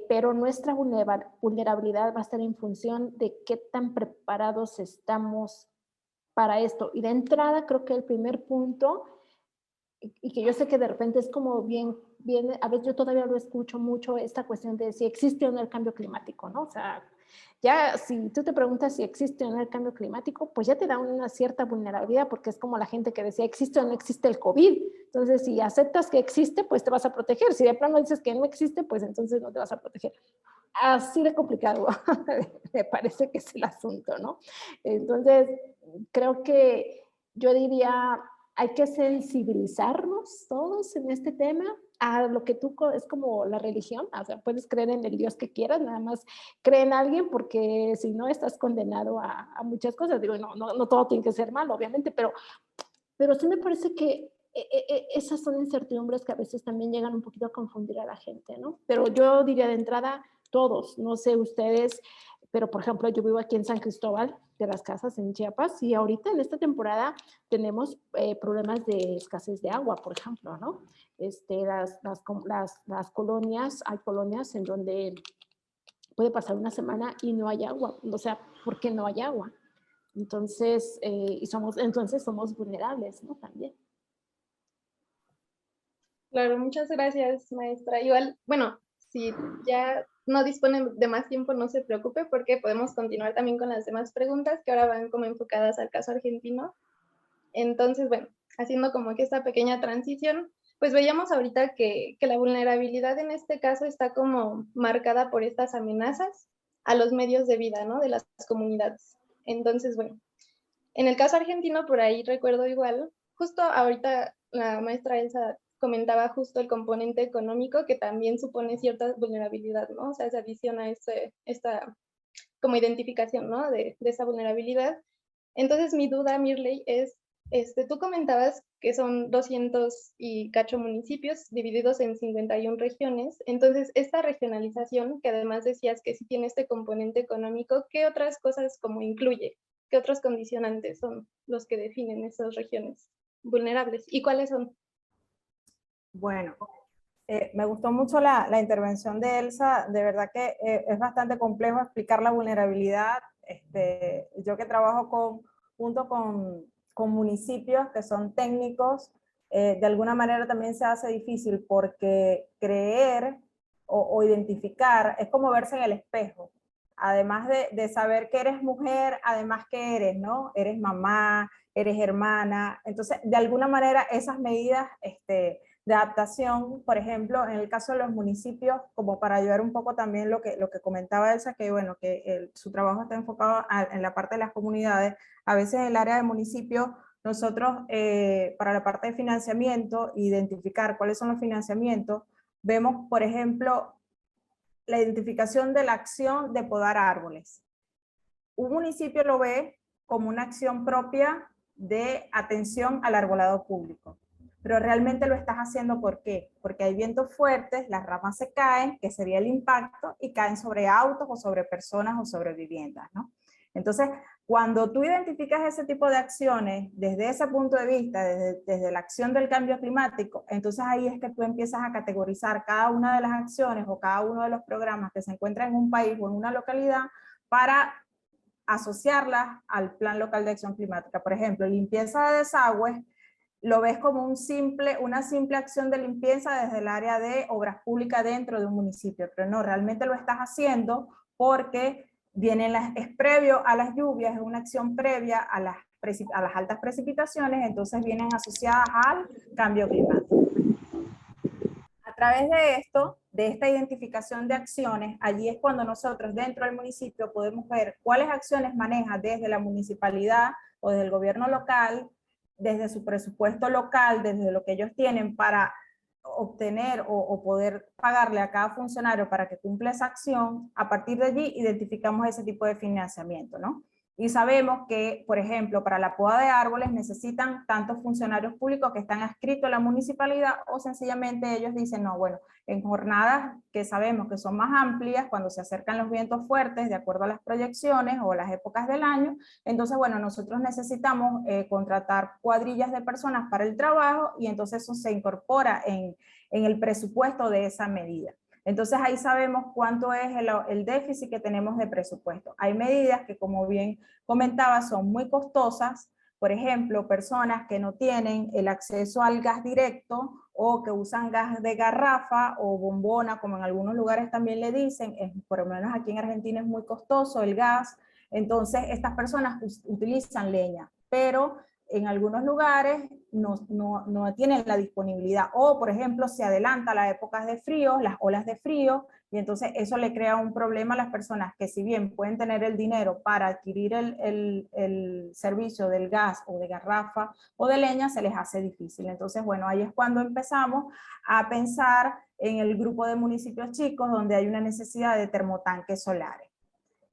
pero nuestra vulnerabilidad va a estar en función de qué tan preparados estamos para esto. Y de entrada creo que el primer punto, y que yo sé que de repente es como bien, a veces yo todavía lo escucho mucho, esta cuestión de si existe o no el cambio climático, ¿no? O sea, ya si tú te preguntas si existe o no el cambio climático, pues ya te da una cierta vulnerabilidad, porque es como la gente que decía, ¿existe o no existe el COVID? Entonces, si aceptas que existe, pues te vas a proteger. Si de plano dices que no existe, pues entonces no te vas a proteger. Así de complicado me parece que es el asunto, ¿no? Entonces, creo que yo diría, hay que sensibilizarnos todos en este tema a lo que tú, es como la religión, o sea, puedes creer en el Dios que quieras, nada más cree en alguien porque si no estás condenado a muchas cosas. Digo, no todo tiene que ser malo, obviamente, pero sí me parece que esas son incertidumbres que a veces también llegan un poquito a confundir a la gente, ¿no? Pero yo diría de entrada, todos, no sé ustedes, pero por ejemplo, yo vivo aquí en San Cristóbal de las Casas, en Chiapas, y ahorita en esta temporada tenemos problemas de escasez de agua, por ejemplo, ¿no? Las colonias, hay colonias en donde puede pasar una semana y no hay agua, o sea, ¿por qué no hay agua? Entonces, entonces somos vulnerables, ¿no? También. Claro, muchas gracias, maestra. Igual, bueno, si ya no dispone de más tiempo, no se preocupe porque podemos continuar también con las demás preguntas que ahora van como enfocadas al caso argentino. Entonces, bueno, haciendo como que esta pequeña transición, pues veíamos ahorita que la vulnerabilidad en este caso está como marcada por estas amenazas a los medios de vida, ¿no? De las comunidades. Entonces, bueno, en el caso argentino, por ahí recuerdo igual, justo ahorita la maestra Elsa comentaba justo el componente económico que también supone cierta vulnerabilidad, ¿no? O sea, se adiciona esta como identificación, ¿no? De esa vulnerabilidad. Entonces mi duda, Mirley, es, tú comentabas que son 200 y cacho municipios divididos en 51 regiones, entonces esta regionalización, que además decías que sí tiene este componente económico, ¿qué otras cosas como incluye? ¿Qué otros condicionantes son los que definen esas regiones vulnerables? ¿Y cuáles son? Bueno, me gustó mucho la intervención de Elsa. De verdad que es bastante complejo explicar la vulnerabilidad. Yo que trabajo junto con municipios que son técnicos, de alguna manera también se hace difícil porque creer o identificar es como verse en el espejo. Además de saber que eres mujer, además que eres, ¿no? Eres mamá, eres hermana. Entonces, de alguna manera, esas medidas de adaptación, por ejemplo, en el caso de los municipios, como para ayudar un poco también lo que comentaba Elsa, que bueno, que su trabajo está enfocado en la parte de las comunidades. A veces en el área de municipios, nosotros para la parte de financiamiento, identificar cuáles son los financiamientos, vemos, por ejemplo, la identificación de la acción de podar árboles. Un municipio lo ve como una acción propia de atención al arbolado público. Pero realmente lo estás haciendo ¿por qué? Porque hay vientos fuertes, las ramas se caen, que sería el impacto, y caen sobre autos o sobre personas o sobre viviendas, ¿no? Entonces, cuando tú identificas ese tipo de acciones desde ese punto de vista, desde la acción del cambio climático, entonces ahí es que tú empiezas a categorizar cada una de las acciones o cada uno de los programas que se encuentran en un país o en una localidad para asociarlas al Plan Local de Acción Climática. Por ejemplo, limpieza de desagües, lo ves como una simple acción de limpieza desde el área de obras públicas dentro de un municipio, pero no, realmente lo estás haciendo porque es previo a las lluvias, es una acción previa a las altas precipitaciones, entonces vienen asociadas al cambio climático. A través de esto, de esta identificación de acciones, allí es cuando nosotros dentro del municipio podemos ver cuáles acciones maneja desde la municipalidad o desde el gobierno local, desde su presupuesto local, desde lo que ellos tienen para obtener o poder pagarle a cada funcionario para que cumpla esa acción. A partir de allí identificamos ese tipo de financiamiento, ¿no? Y sabemos que, por ejemplo, para la poda de árboles necesitan tantos funcionarios públicos que están adscritos a la municipalidad o sencillamente ellos dicen, no, bueno, en jornadas que sabemos que son más amplias, cuando se acercan los vientos fuertes de acuerdo a las proyecciones o las épocas del año, entonces, bueno, nosotros necesitamos contratar cuadrillas de personas para el trabajo y entonces eso se incorpora en el presupuesto de esa medida. Entonces ahí sabemos cuánto es el déficit que tenemos de presupuesto. Hay medidas que, como bien comentaba, son muy costosas. Por ejemplo, personas que no tienen el acceso al gas directo o que usan gas de garrafa o bombona, como en algunos lugares también le dicen, por lo menos aquí en Argentina es muy costoso el gas. Entonces estas personas utilizan leña, pero en algunos lugares no tienen la disponibilidad, o por ejemplo se adelanta las épocas de frío, las olas de frío, y entonces eso le crea un problema a las personas que si bien pueden tener el dinero para adquirir el servicio del gas o de garrafa o de leña, se les hace difícil. Entonces, bueno, ahí es cuando empezamos a pensar en el grupo de municipios chicos donde hay una necesidad de termotanques solares.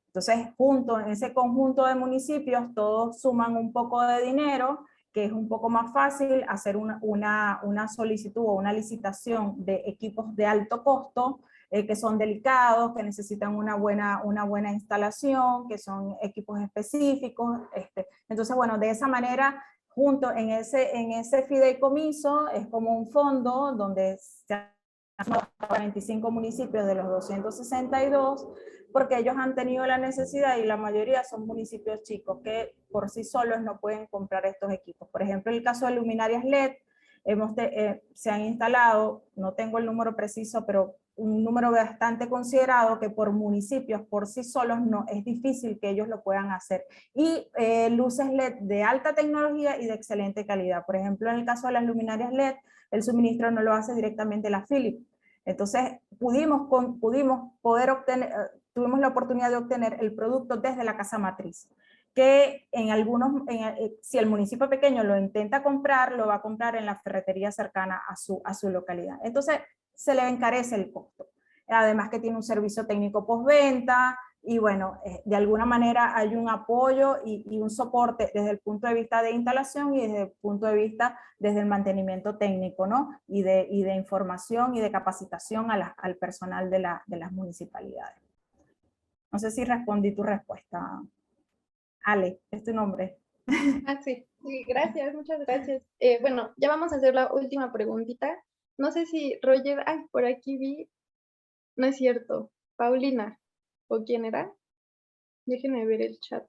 Entonces, en ese conjunto de municipios, todos suman un poco de dinero, que es un poco más fácil hacer una solicitud o una licitación de equipos de alto costo, que son delicados, que necesitan una buena instalación, que son equipos específicos. Entonces, bueno, de esa manera, junto en ese fideicomiso, es como un fondo donde se han 45 municipios de los 262, porque ellos han tenido la necesidad y la mayoría son municipios chicos que por sí solos no pueden comprar estos equipos. Por ejemplo, el caso de luminarias LED, se han instalado, no tengo el número preciso, pero un número bastante considerado que por municipios por sí solos no es difícil que ellos lo puedan hacer. Y luces LED de alta tecnología y de excelente calidad. Por ejemplo, en el caso de las luminarias LED, el suministro no lo hace directamente la Philips. Entonces, tuvimos la oportunidad de obtener el producto desde la casa matriz, que si el municipio pequeño lo intenta comprar, lo va a comprar en la ferretería cercana a su localidad. Entonces, se le encarece el costo. Además que tiene un servicio técnico postventa, y bueno, de alguna manera hay un apoyo y un soporte desde el punto de vista de instalación y desde el punto de vista desde el mantenimiento técnico, ¿no? Y de información y de capacitación al personal de las municipalidades. No sé si respondí tu respuesta. Ale, es tu nombre. Ah, sí, gracias, muchas gracias. Bueno, ya vamos a hacer la última preguntita. No sé si Roger, por aquí vi, no es cierto, Paulina, ¿o quién era? Déjenme ver el chat.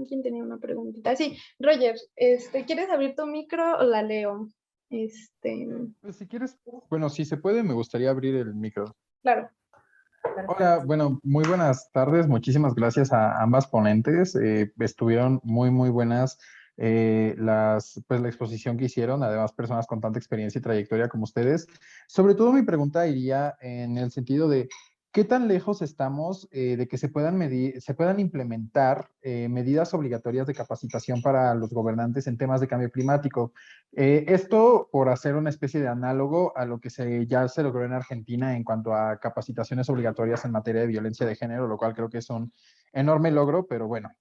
¿Quién tenía una preguntita? Sí, Roger, ¿quieres abrir tu micro o la leo? Pues si quieres, bueno, si se puede, me gustaría abrir el micro. Claro. Hola, bueno, muy buenas tardes. Muchísimas gracias a ambas ponentes. Estuvieron muy buenas la exposición que hicieron, además personas con tanta experiencia y trayectoria como ustedes. Sobre todo mi pregunta iría en el sentido de ¿qué tan lejos estamos de que se puedan implementar medidas obligatorias de capacitación para los gobernantes en temas de cambio climático? Esto por hacer una especie de análogo a lo que ya se logró en Argentina en cuanto a capacitaciones obligatorias en materia de violencia de género, lo cual creo que es un enorme logro, pero bueno,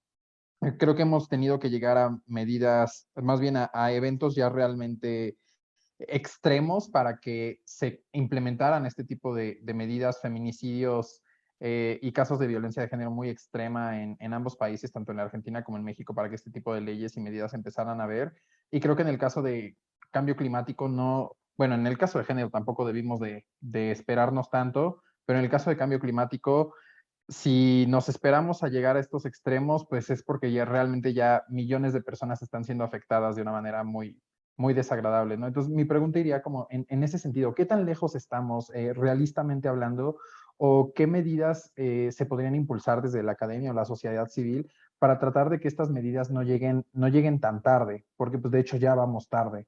creo que hemos tenido que llegar a medidas, más bien a eventos ya realmente extremos para que se implementaran este tipo de medidas, feminicidios y casos de violencia de género muy extrema en ambos países, tanto en la Argentina como en México, para que este tipo de leyes y medidas empezaran a ver. Y creo que en el caso de cambio climático bueno, en el caso de género tampoco debimos de esperarnos tanto, pero en el caso de cambio climático si nos esperamos a llegar a estos extremos, pues es porque ya realmente ya millones de personas están siendo afectadas de una manera muy, muy desagradable, ¿no? Entonces, mi pregunta iría como en ese sentido, ¿qué tan lejos estamos realistamente hablando o qué medidas se podrían impulsar desde la academia o la sociedad civil para tratar de que estas medidas no lleguen tan tarde? Porque pues de hecho ya vamos tarde.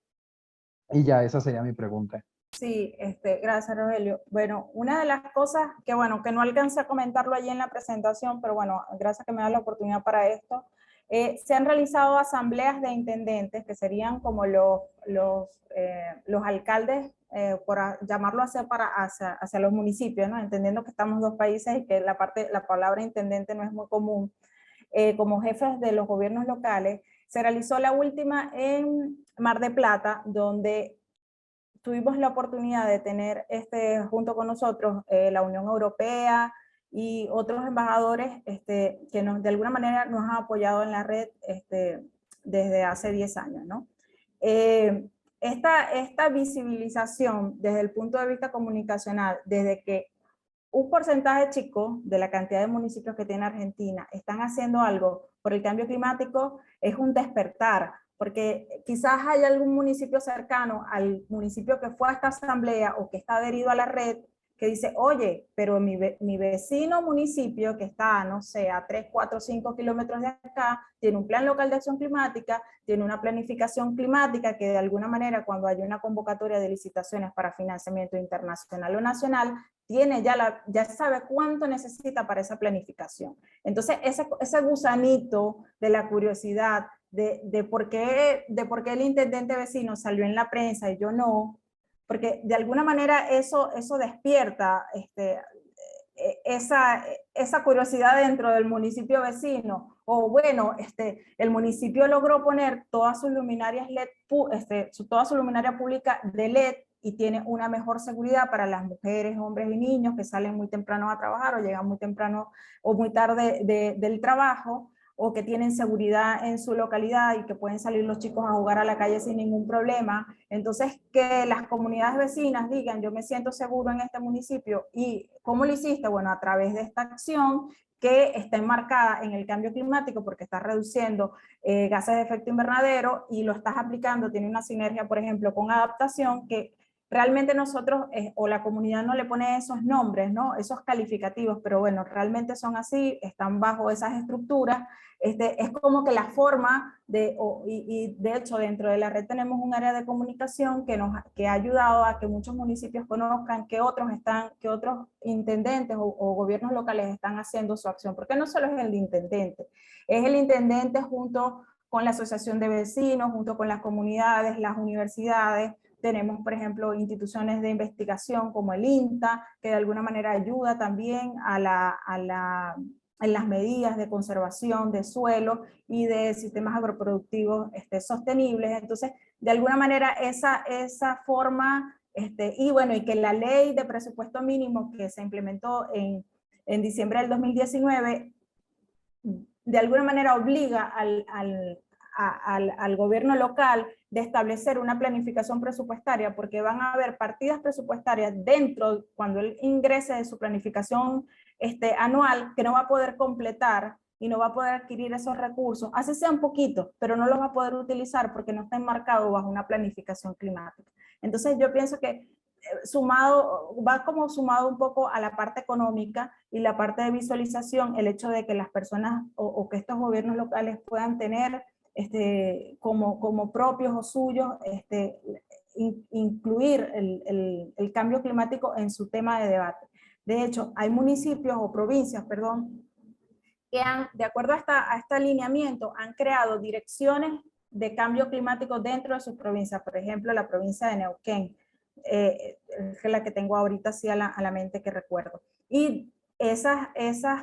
Y ya, esa sería mi pregunta. Sí, gracias, Rogelio. Bueno, una de las cosas que, bueno, que no alcancé a comentarlo allí en la presentación, pero bueno, gracias que me da la oportunidad para esto, se han realizado asambleas de intendentes, que serían como los alcaldes, llamarlo así, hacia los municipios, ¿no? Entendiendo que estamos en dos países y que la palabra intendente no es muy común, como jefes de los gobiernos locales. Se realizó la última en Mar de Plata, donde tuvimos la oportunidad de tener junto con nosotros la Unión Europea y otros embajadores que de alguna manera nos han apoyado en la red desde hace 10 años, ¿no? Esta visibilización desde el punto de vista comunicacional, desde que un porcentaje chico de la cantidad de municipios que tiene Argentina están haciendo algo por el cambio climático, es un despertar, porque quizás hay algún municipio cercano al municipio que fue a esta asamblea o que está adherido a la red, que dice, oye, pero mi vecino municipio que está, no sé, a 3, 4, 5 kilómetros de acá, tiene un plan local de acción climática, tiene una planificación climática que de alguna manera cuando hay una convocatoria de licitaciones para financiamiento internacional o nacional, ya sabe cuánto necesita para esa planificación. Entonces, ese gusanito de la curiosidad de por qué el intendente vecino salió en la prensa y yo no, porque de alguna manera eso despierta esa curiosidad dentro del municipio vecino. O bueno, el municipio logró poner todas sus luminarias LED, toda su luminaria pública de LED y tiene una mejor seguridad para las mujeres, hombres y niños que salen muy temprano a trabajar o llegan muy temprano o muy tarde del trabajo, o que tienen seguridad en su localidad y que pueden salir los chicos a jugar a la calle sin ningún problema. Entonces, que las comunidades vecinas digan, yo me siento seguro en este municipio. ¿Y cómo lo hiciste? Bueno, a través de esta acción que está enmarcada en el cambio climático porque estás reduciendo gases de efecto invernadero y lo estás aplicando, tiene una sinergia, por ejemplo, con adaptación que realmente nosotros o la comunidad no le pone esos nombres, ¿no? Esos calificativos, pero bueno, realmente son así, están bajo esas estructuras. Es como que la forma y de hecho dentro de la red tenemos un área de comunicación que ha ayudado a que muchos municipios conozcan que otros intendentes o gobiernos locales están haciendo su acción, porque no solo es el intendente, es el intendente junto con la asociación de vecinos, junto con las comunidades, las universidades. Tenemos, por ejemplo, instituciones de investigación como el INTA, que de alguna manera ayuda también en las medidas de conservación de suelo y de sistemas agroproductivos sostenibles. Entonces, de alguna manera, esa forma, y bueno, y que la ley de presupuesto mínimo que se implementó en diciembre del 2019, de alguna manera obliga al gobierno local de establecer una planificación presupuestaria, porque van a haber partidas presupuestarias dentro, cuando él ingrese de su planificación anual, que no va a poder completar y no va a poder adquirir esos recursos, así sean poquitos, pero no los va a poder utilizar porque no está enmarcado bajo una planificación climática. Entonces yo pienso que va como sumado un poco a la parte económica y la parte de visualización, el hecho de que las personas o que estos gobiernos locales puedan tener como propios o suyos, incluir el cambio climático en su tema de debate. De hecho, hay municipios o provincias, perdón, que de acuerdo a este alineamiento, han creado direcciones de cambio climático dentro de sus provincias. Por ejemplo, la provincia de Neuquén, es la que tengo ahorita así a la mente que recuerdo. Y esas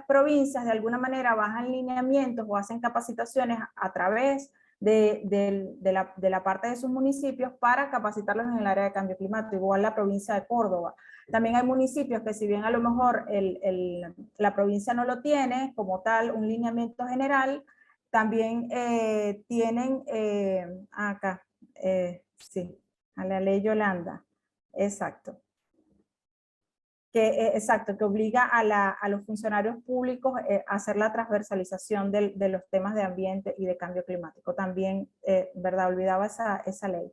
provincias de alguna manera bajan lineamientos o hacen capacitaciones a través de la parte de sus municipios para capacitarlos en el área de cambio climático, igual la provincia de Córdoba. También hay municipios que si bien a lo mejor la provincia no lo tiene como tal un lineamiento general, también tienen acá, sí, a la ley Yolanda, exacto. exacto, que obliga a los funcionarios públicos a hacer la transversalización de los temas de ambiente y de cambio climático. También, ¿verdad? Olvidaba esa ley.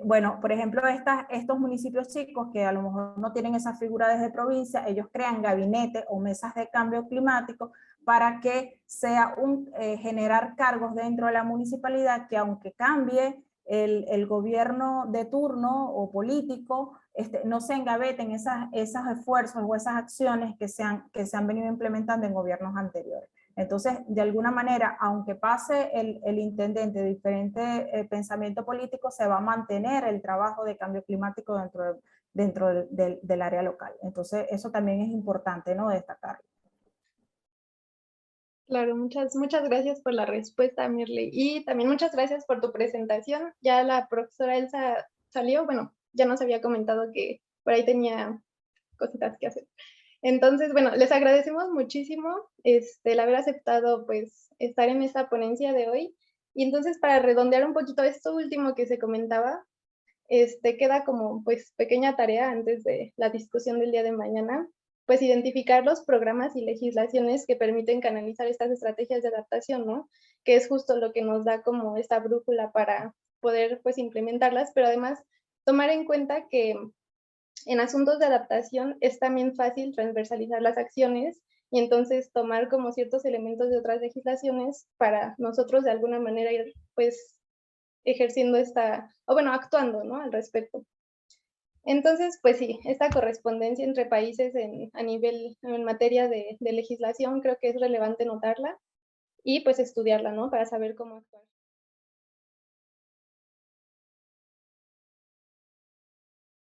Bueno, por ejemplo, estos municipios chicos que a lo mejor no tienen esa figura desde provincia, ellos crean gabinetes o mesas de cambio climático para que sea generar cargos dentro de la municipalidad que, aunque cambie el gobierno de turno o político, no se engaveten esos esfuerzos o esas acciones que se han venido implementando en gobiernos anteriores. Entonces, de alguna manera, aunque pase el intendente de diferente pensamiento político, se va a mantener el trabajo de cambio climático dentro del área local. Entonces, eso también es importante, ¿no?, destacarlo. Claro, muchas gracias por la respuesta, Mirley. Y también muchas gracias por tu presentación. Ya la profesora Elsa salió, bueno, ya nos había comentado que por ahí tenía cositas que hacer. Entonces, bueno, les agradecemos muchísimo el haber aceptado pues estar en esta ponencia de hoy. Y entonces, para redondear un poquito esto último que se comentaba, queda como pues pequeña tarea antes de la discusión del día de mañana, pues identificar los programas y legislaciones que permiten canalizar estas estrategias de adaptación, ¿no? Que es justo lo que nos da como esta brújula para poder pues implementarlas, pero además tomar en cuenta que en asuntos de adaptación es también fácil transversalizar las acciones y entonces tomar como ciertos elementos de otras legislaciones para nosotros de alguna manera ir pues ejerciendo actuando, ¿no?, al respecto. Entonces, pues sí, esta correspondencia entre países en materia de legislación creo que es relevante notarla y pues estudiarla, ¿no?, para saber cómo actuar.